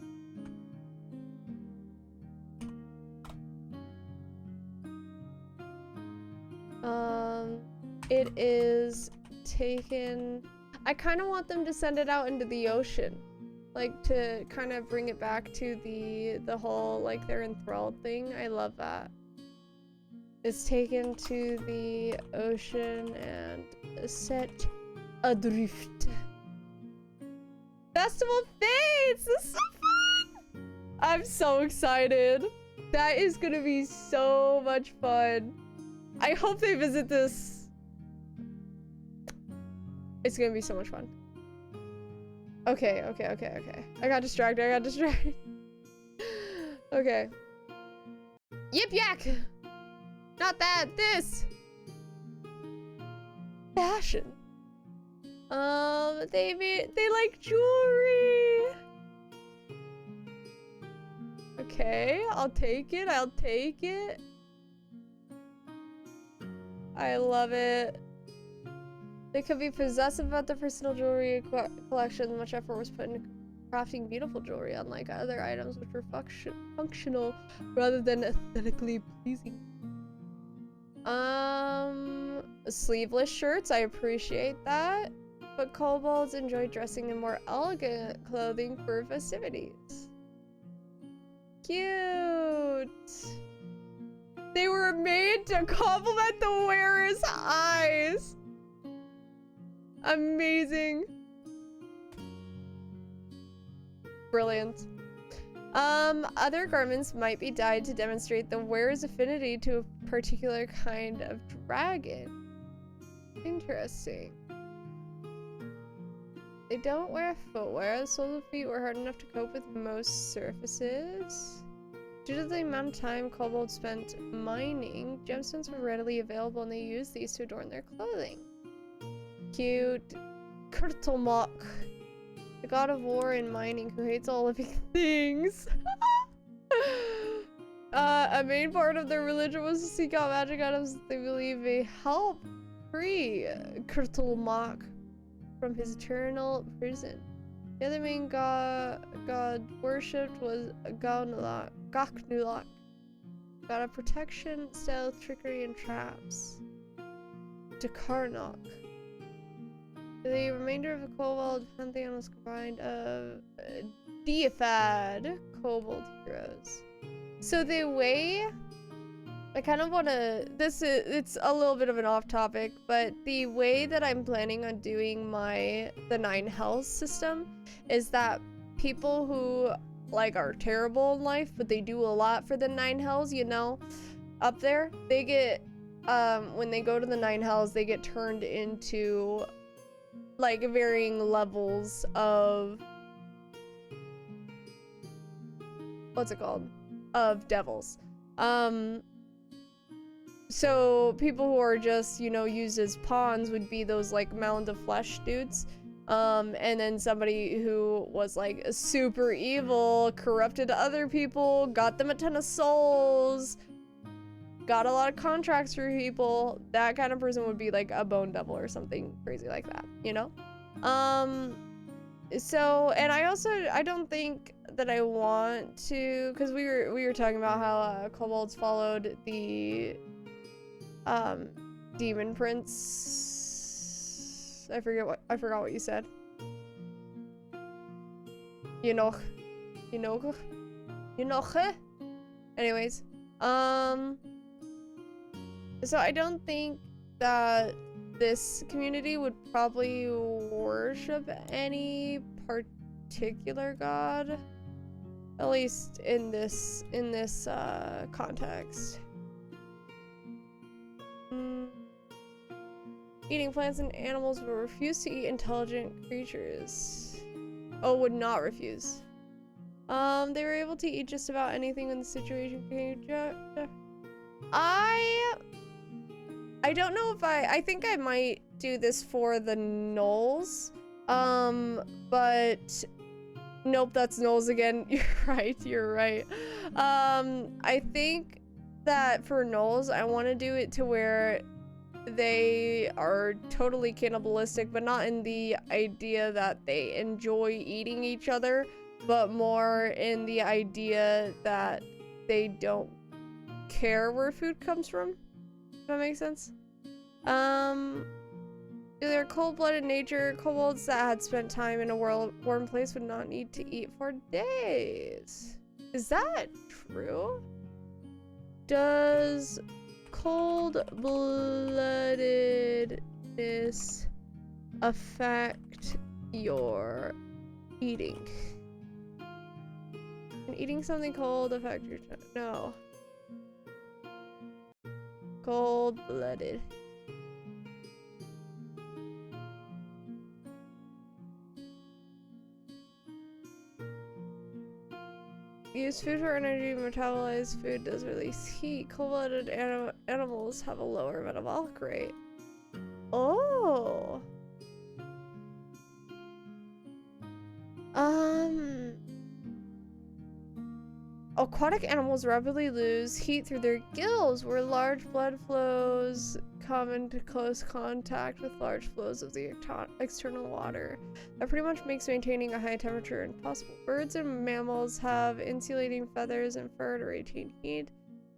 it is taken. I kind of want them to send it out into the ocean, like to kind of bring it back to the whole like they're enthralled thing. I love that. It's taken to the ocean and set adrift. Festival of Fates! This is so fun! I'm so excited. That is gonna be so much fun. I hope they visit this. It's gonna be so much fun. Okay. I got distracted. Okay. Yip yak! Not that, this! Fashion. They like jewelry! Okay, I'll take it. I love it. They could be possessive about their personal jewelry collection. Much effort was put into crafting beautiful jewelry, unlike other items which were functional rather than aesthetically pleasing. Sleeveless shirts, I appreciate that. But kobolds enjoy dressing in more elegant clothing for festivities. Cute! They were made to complement the wearer's eyes! Amazing. Brilliant. Other garments might be dyed to demonstrate the wearer's affinity to a particular kind of dragon. Interesting. They don't wear footwear. The soles of feet were hard enough to cope with most surfaces. Due to the amount of time kobolds spent mining, gemstones were readily available and they used these to adorn their clothing. Cute. Kurtulmak, the god of war and mining who hates all living things. A main part of their religion was to seek out magic items that they believe may help free Kurtulmak from his eternal prison. The other main god worshipped was Gaknulak, god of protection, stealth, trickery, and traps. Dakarnok, The remainder of the Kobold pantheon was combined of deified Kobold heroes. So the way I kind of want to, it's a little bit of an off topic, but the way that I'm planning on doing the 9 hells system is that people who like are terrible in life, but they do a lot for the 9 hells, you know, up there, they get, when they go to the 9 hells, they get turned into like varying levels of, what's it called? Of devils. So people who are just, you know, used as pawns would be those like mound of flesh dudes. And then somebody who was like super evil, corrupted other people, got them a ton of souls, got a lot of contracts for people. That kind of person would be like a bone devil or something crazy like that, you know? So, and I don't think that I want to, because we were talking about how kobolds followed the demon prince. I forgot what you said. Anyways, so I don't think that this community would probably worship any particular god, at least in this context. Eating plants and animals will refuse to eat intelligent creatures. Oh, would not refuse. They were able to eat just about anything when the situation came. I don't know if I think I might do this for the Gnolls. But nope, that's Gnolls again. You're right. I think that for Gnolls, I want to do it to where they are totally cannibalistic, but not in the idea that they enjoy eating each other, but more in the idea that they don't care where food comes from. Does that make sense? They're cold-blooded nature. Kobolds that had spent time in a warm place would not need to eat for days. Is that true? Does cold-bloodedness affect your eating? Can eating something cold affect your no. Cold-blooded. Use food for energy, metabolize food does release heat. Cold-blooded animals have a lower metabolic rate. Oh. Aquatic animals rapidly lose heat through their gills, where large blood flows come into close contact with large flows of the external water. That pretty much makes maintaining a high temperature impossible. Birds and mammals have insulating feathers and fur to retain heat.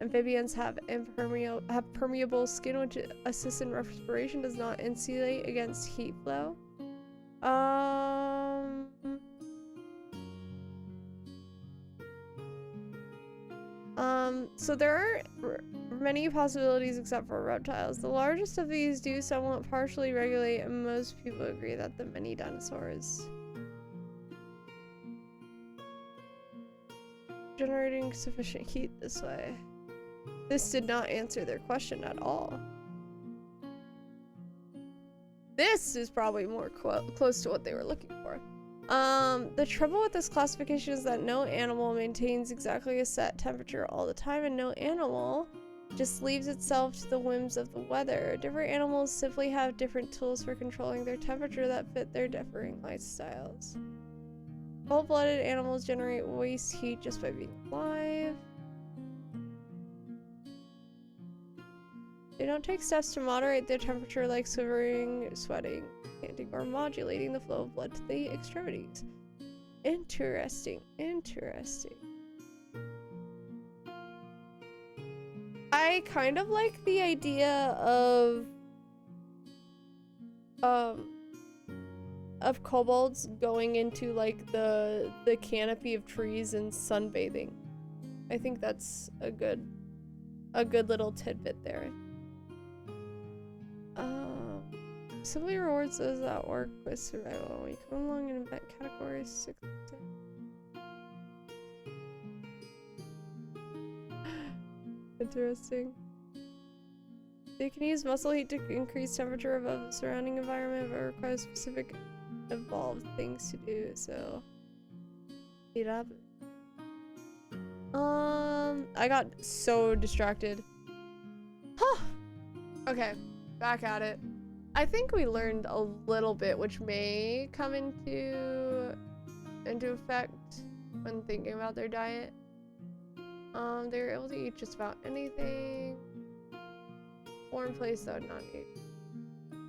Amphibians have permeable skin, which assists in respiration, does not insulate against heat flow. So there are many possibilities except for reptiles. The largest of these do somewhat partially regulate, and most people agree that the many dinosaurs generating sufficient heat this way. This did not answer their question at all. This is probably more close to what they were looking for. The trouble with this classification is that no animal maintains exactly a set temperature all the time, and no animal just leaves itself to the whims of the weather. Different animals simply have different tools for controlling their temperature that fit their differing lifestyles. Cold-blooded animals generate waste heat just by being alive. They don't take steps to moderate their temperature like shivering, sweating, panting, or modulating the flow of blood to the extremities. Interesting, interesting. I kind of like the idea of of kobolds going into like the canopy of trees and sunbathing. I think that's a good little tidbit there. Simply rewards those that work with survival. We come along in event categories 6 to 10. Interesting. They can use muscle heat to increase temperature above the surrounding environment, but requires specific evolved things to do, so heat up. I got so distracted. Huh. Okay, back at it. I think we learned a little bit, which may come into effect when thinking about their diet. They're able to eat just about anything. Warm place that would not eat.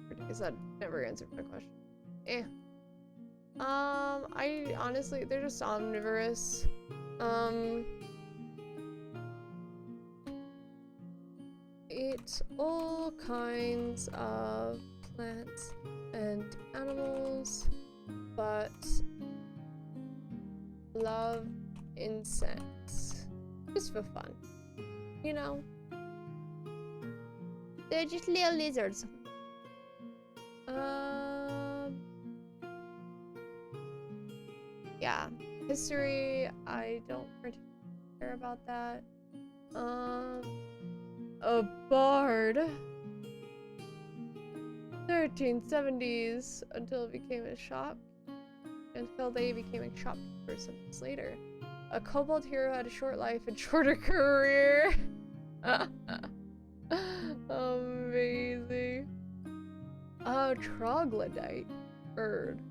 Because that never answered my question. I honestly, they're just omnivorous. Eat all kinds of plants and animals, but love insects. Just for fun. You know? They're just little lizards. Yeah. History, I don't particularly care about that. A bard. 1370s until it became a shop. Until they became a shopkeeper some years later. A kobold hero had a short life and shorter career. Amazing. A troglodyte bird.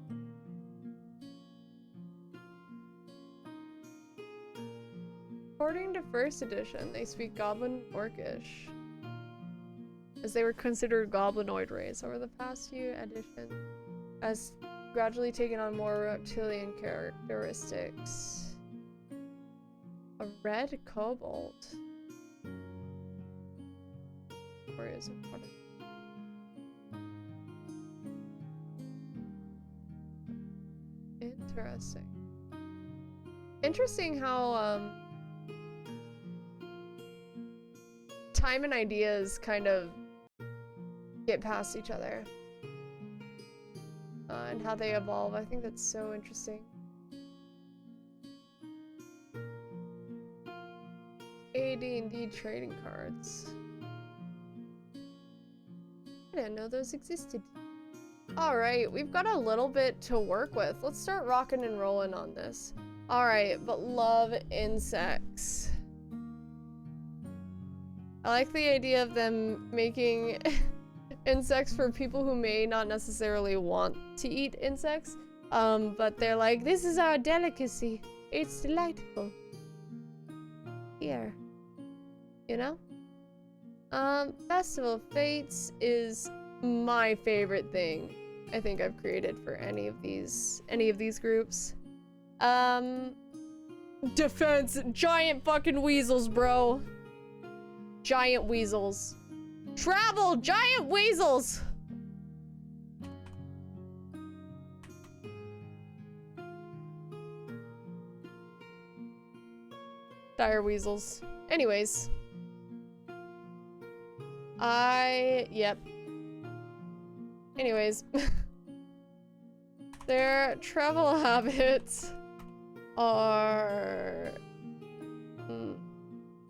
According to first edition, they speak Goblin Orcish, as they were considered goblinoid race. Over the past few editions, has gradually taken on more reptilian characteristics. A red kobold. Where is it? Interesting. Interesting how time and ideas kind of get past each other. And how they evolve. I think that's so interesting. AD&D trading cards. I didn't know those existed. Alright, we've got a little bit to work with. Let's start rocking and rolling on this. Alright, but love insects. I like the idea of them making insects for people who may not necessarily want to eat insects. But they're like, this is our delicacy. It's delightful. Here. You know? Festival of Fates is my favorite thing I think I've created for any of these groups. Defense, giant fucking weasels, bro. Giant weasels. Travel, giant weasels. Dire weasels. Anyways. Yep. Anyways. Their travel habits are...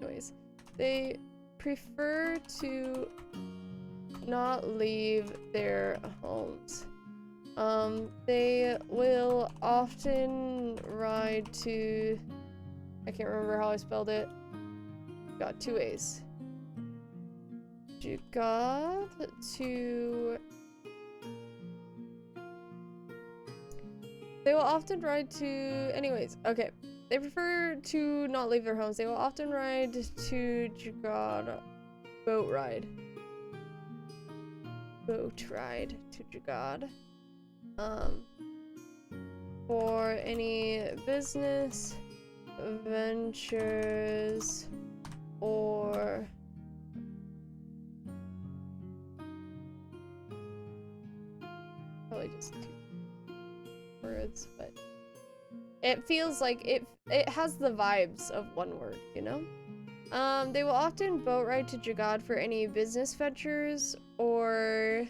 Anyways. They prefer to not leave their homes. They will often ride to... I can't remember how I spelled it. Got 2 A's. Jugad to... They will often ride to... Anyways, okay. They prefer to not leave their homes. They will often ride to Jugad. Boat ride. Boat ride to Jugad. For any business, ventures, or... Probably just 2. words, but it feels like it has the vibes of one word, you know? They will often boat ride to Jagad for any business ventures or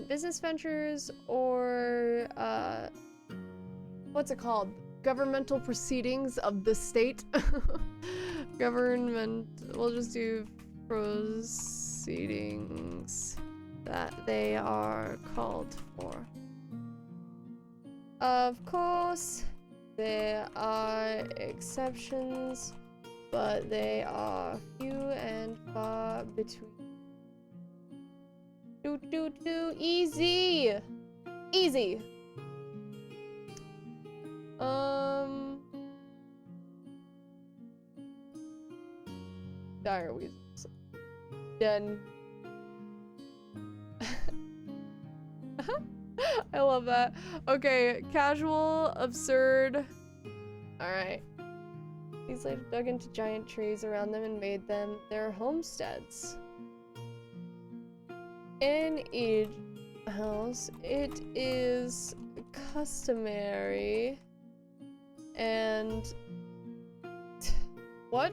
business ventures or what's it called? Governmental proceedings of the state. Government, we'll just do proceedings that they are called for. Of course, there are exceptions, but they are few and far between. Easy! Easy! Dire weasels. Done. I love that. Okay, casual, absurd. Alright. These like dug into giant trees around them and made them their homesteads. In each house, it is customary and what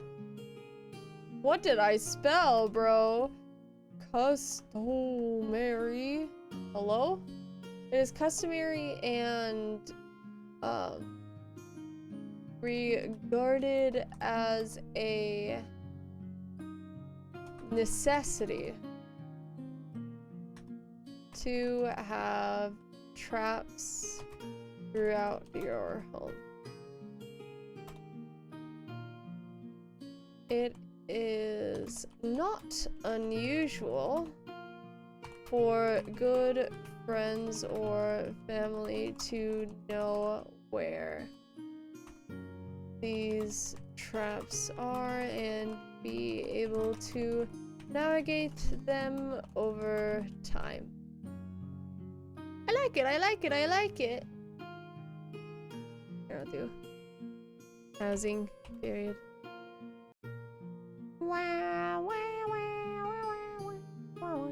did I spell, bro? Customary. Hello? It is customary and regarded as a necessity to have traps throughout your home. It is not unusual for good friends or family to know where these traps are and be able to navigate them over time. I like it, I like it, I like it. Here, I'll do housing period. Wow, wow, wow, wow, wow, wow.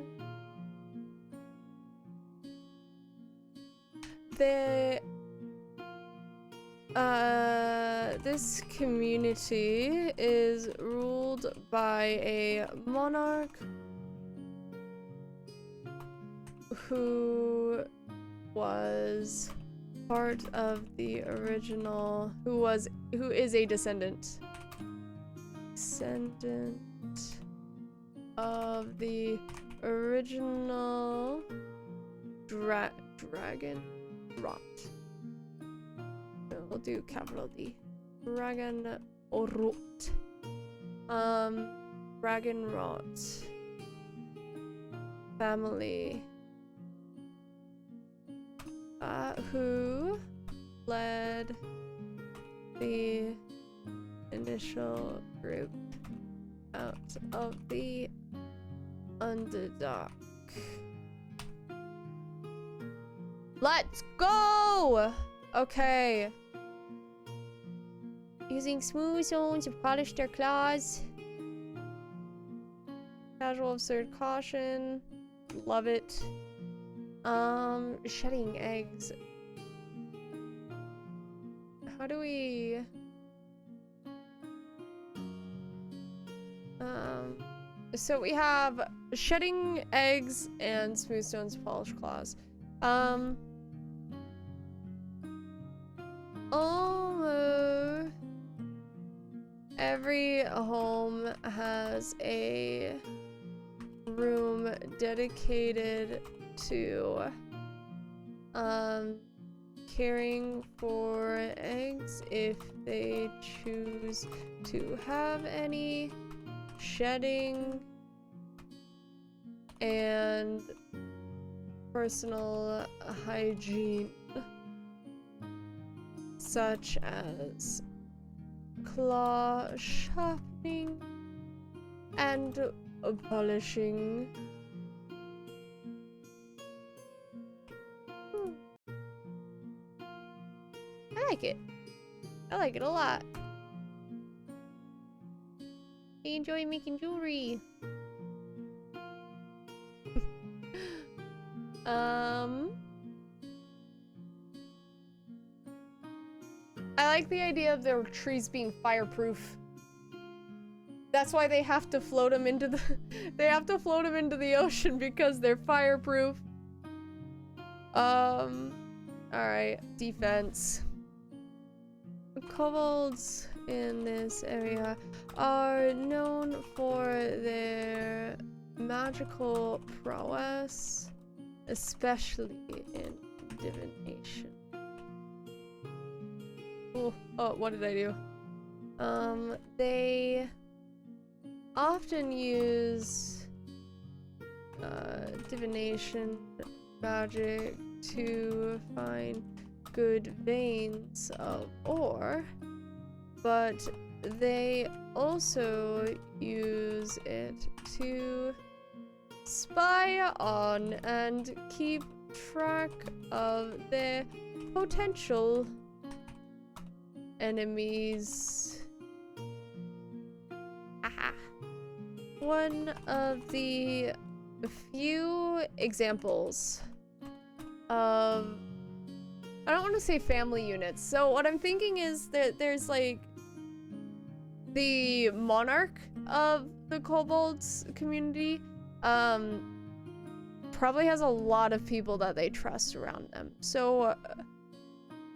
This community is ruled by a monarch who was part of the original, who is a descendant of the original dragon rot. We'll do capital D. Dragon rot. Dragon rot family. Who led the initial group out of the Underdark. Let's go! Okay. Using smooth stones to polish their claws. Casual, absurd caution. Love it. Shedding eggs. How do we... So we have shedding eggs and smooth stones, polish claws. Almost every home has a room dedicated to caring for eggs if they choose to have any, shedding, and personal hygiene, such as claw sharpening and polishing. I like it. I like it a lot. I enjoy making jewelry. I like the idea of their trees being fireproof. That's why they have to float them into the they have to float them into the ocean because they're fireproof. All right, defense. Kobolds in this area are known for their magical prowess, especially in divination. Oh, what did I do? They often use divination magic to find good veins of ore, but they also use it to spy on and keep track of their potential enemies. Aha. One of the few examples of, I don't want to say family units. So what I'm thinking is that there's like the monarch of the Kobolds community probably has a lot of people that they trust around them. So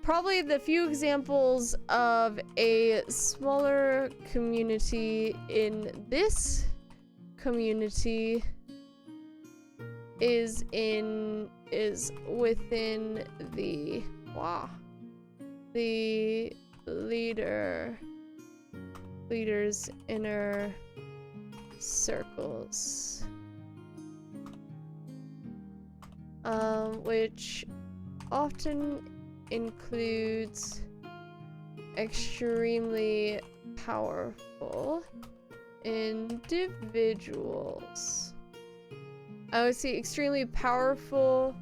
probably the few examples of a smaller community in this community is within the leader's inner circles, which often includes extremely powerful individuals. I would say extremely powerful,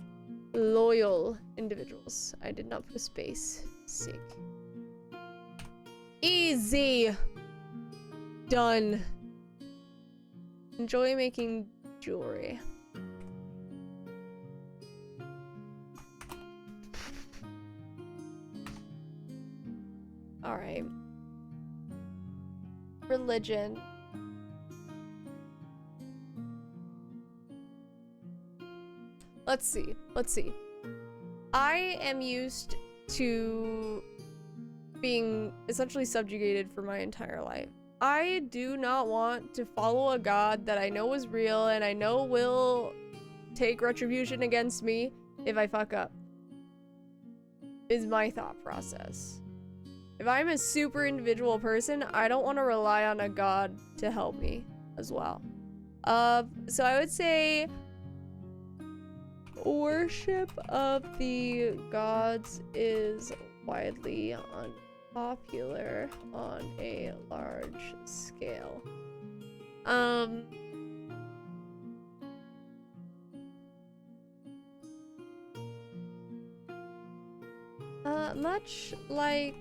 loyal individuals. I did not put a space. Sick. Easy. Done. Enjoy making jewelry. All right. Religion. Let's see. I am used to being essentially subjugated for my entire life. I do not want to follow a god that I know is real and I know will take retribution against me if I fuck up. Is my thought process. If I'm a super individual person, I don't want to rely on a god to help me as well. So I would say worship of the gods is widely unpopular on a large scale. Much like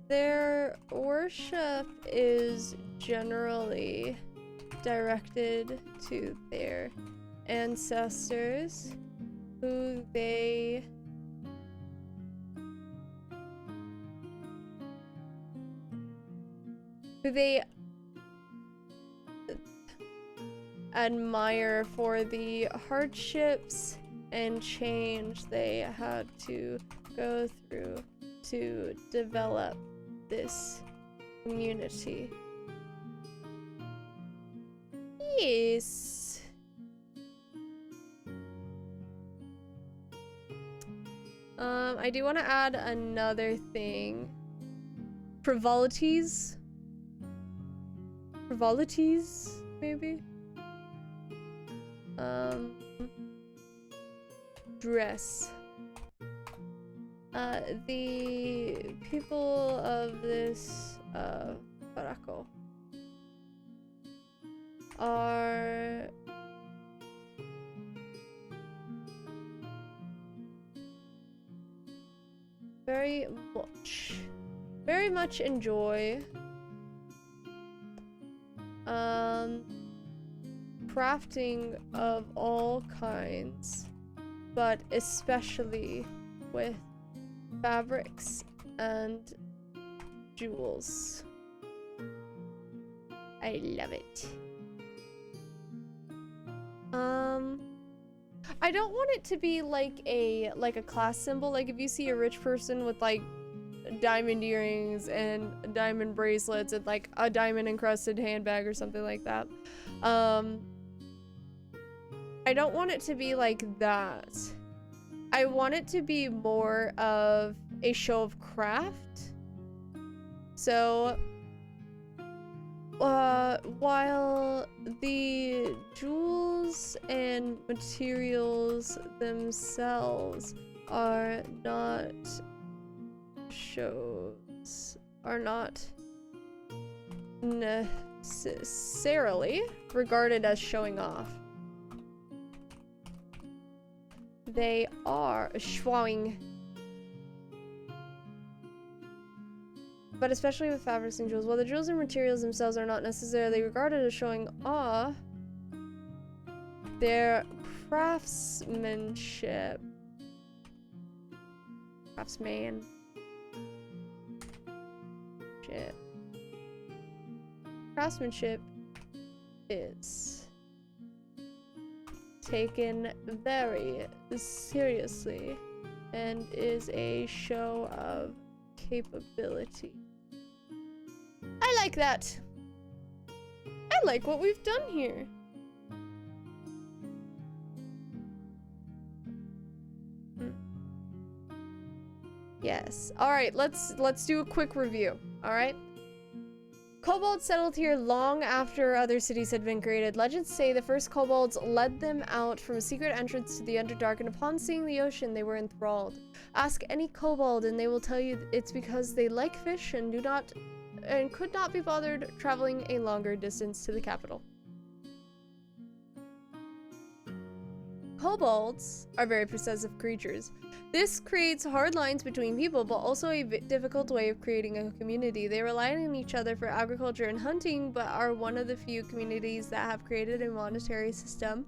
their worship is generally directed to their ancestors, who they admire for the hardships and change they had to go through to develop this community. Yes. I do want to add another thing. Frivolities, maybe? Dress. The people of this, Barako are very much enjoy crafting of all kinds, but especially with fabrics and jewels. I love it. I don't want it to be like a class symbol. Like if you see a rich person with like diamond earrings and diamond bracelets and like a diamond encrusted handbag or something like that. I don't want it to be like that. I want it to be more of a show of craft. So while the jewels and materials themselves are not necessarily regarded as showing off, they are showing. But especially with fabrics and jewels, while the jewels and materials themselves are not necessarily regarded as showing off, their craftsmanship is taken very seriously and is a show of capability. I like that. I like what we've done here. Yes. All right, let's do a quick review. All right. Kobolds settled here long after other cities had been created. Legends say the first kobolds led them out from a secret entrance to the Underdark, and upon seeing the ocean, they were enthralled. Ask any kobold, and they will tell you it's because they like fish and could not be bothered traveling a longer distance to the capital. Kobolds are very possessive creatures. This creates hard lines between people, but also a difficult way of creating a community. They rely on each other for agriculture and hunting, but are one of the few communities that have created a monetary system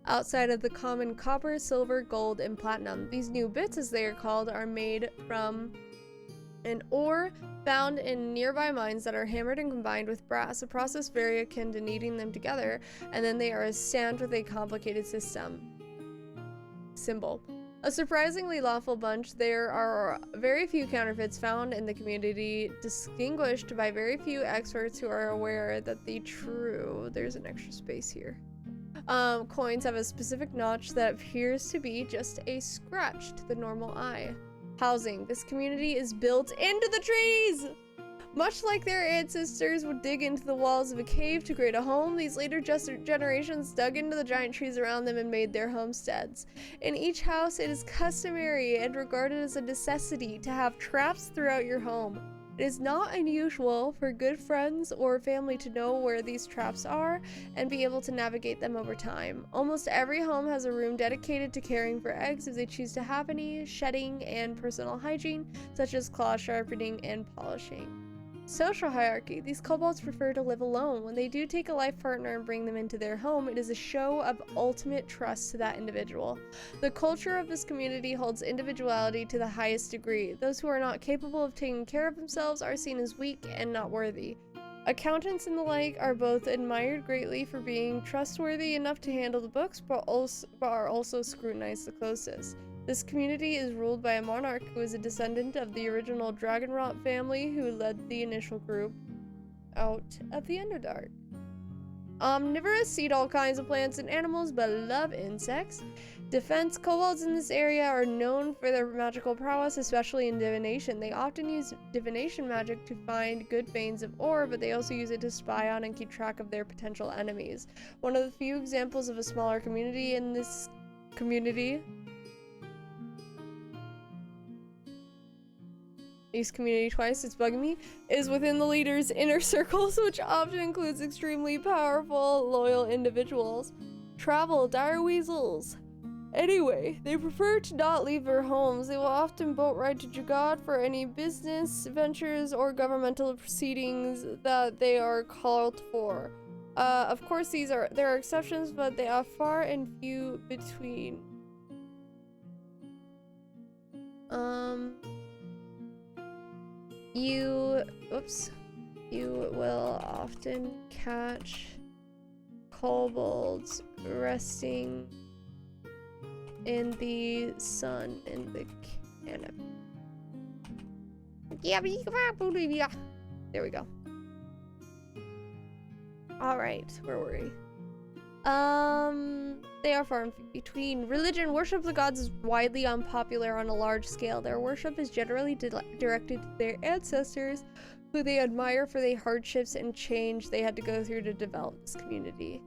outside of the common copper, silver, gold, and platinum. These new bits, as they are called, are made from an ore found in nearby mines that are hammered and combined with brass, a process very akin to kneading them together, and then they are stamped with a complicated symbol. A surprisingly lawful bunch, there are very few counterfeits found in the community, distinguished by very few experts who are aware that there's an extra space here. Coins have a specific notch that appears to be just a scratch to the normal eye. Housing. This community is built into the trees! Much like their ancestors would dig into the walls of a cave to create a home, these later generations dug into the giant trees around them and made their homesteads. In each house, it is customary and regarded as a necessity to have traps throughout your home. It is not unusual for good friends or family to know where these traps are and be able to navigate them over time. Almost every home has a room dedicated to caring for eggs if they choose to have any, shedding, and personal hygiene, such as claw sharpening and polishing. Social hierarchy. These kobolds prefer to live alone. When they do take a life partner and bring them into their home, it is a show of ultimate trust to that individual. The culture of this community holds individuality to the highest degree. Those who are not capable of taking care of themselves are seen as weak and not worthy. Accountants and the like are both admired greatly for being trustworthy enough to handle the books, but are also scrutinized the closest. This community is ruled by a monarch who is a descendant of the original Dragonrot family who led the initial group out of the Underdark. Omnivorous, eat all kinds of plants and animals, but love insects. Defense. Kobolds in this area are known for their magical prowess, especially in divination. They often use divination magic to find good veins of ore, but they also use it to spy on and keep track of their potential enemies. One of the few examples of a smaller community in this community twice, it's bugging me, is within the leader's inner circles, which often includes extremely powerful, loyal individuals. Travel, dire weasels. Anyway, they prefer to not leave their homes. They will often boat ride to Jugad for any business ventures or governmental proceedings that they are called for. Of course there are exceptions, but they are far and few between. You will often catch kobolds resting in the sun in the canopy. There we go. Alright, where were we? They are far and few between. Religion, worship of the gods is widely unpopular on a large scale. Their worship is generally directed to their ancestors, who they admire for the hardships and change they had to go through to develop this community.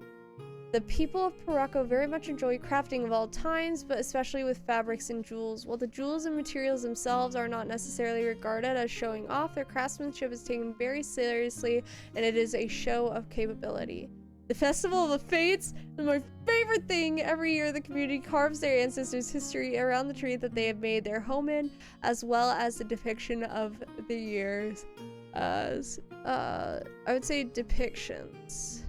The people of Morocco very much enjoy crafting of all times, but especially with fabrics and jewels. While the jewels and materials themselves are not necessarily regarded as showing off, their craftsmanship is taken very seriously, and it is a show of capability. The Festival of the Fates is my favorite thing. Every year, the community carves their ancestors' history around the tree that they have made their home in, as well as the depiction of the years as, I would say depictions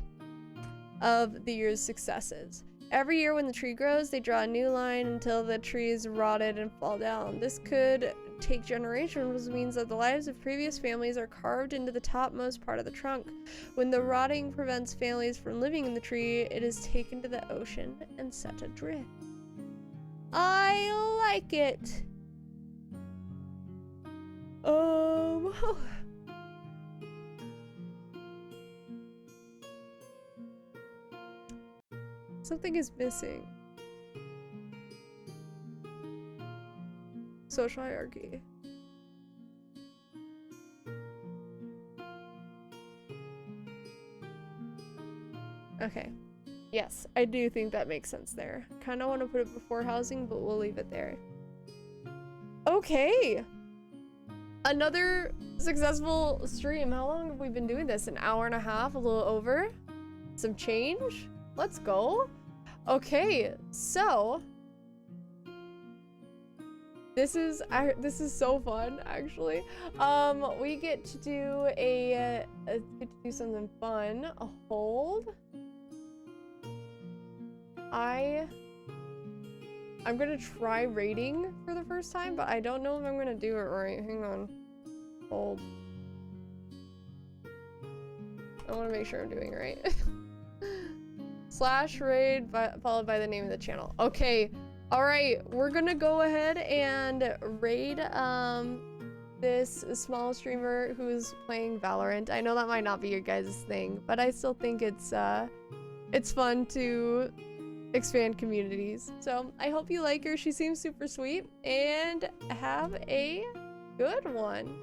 of the year's successes. Every year when the tree grows, they draw a new line until the tree is rotted and fall down. This could take generations, which means that the lives of previous families are carved into the topmost part of the trunk. When the rotting prevents families from living in the tree, it is taken to the ocean and set adrift. I like it. Something is missing. Social hierarchy. Okay. Yes, I do think that makes sense there. Kind of want to put it before housing, but we'll leave it there. Okay. Another successful stream. How long have we been doing this? An hour and a half? A little over? Some change? Let's go. Okay, so this is so fun, actually. We get to do something fun. A hold. I'm gonna try raiding for the first time, but I don't know if I'm gonna do it right. Hang on. Hold. I want to make sure I'm doing it right. /raid followed by the name of the channel. Okay, all right, we're gonna go ahead and raid this small streamer who's playing Valorant. I know that might not be your guys' thing, but I still think it's fun to expand communities. So I hope you like her. She seems super sweet, and have a good one.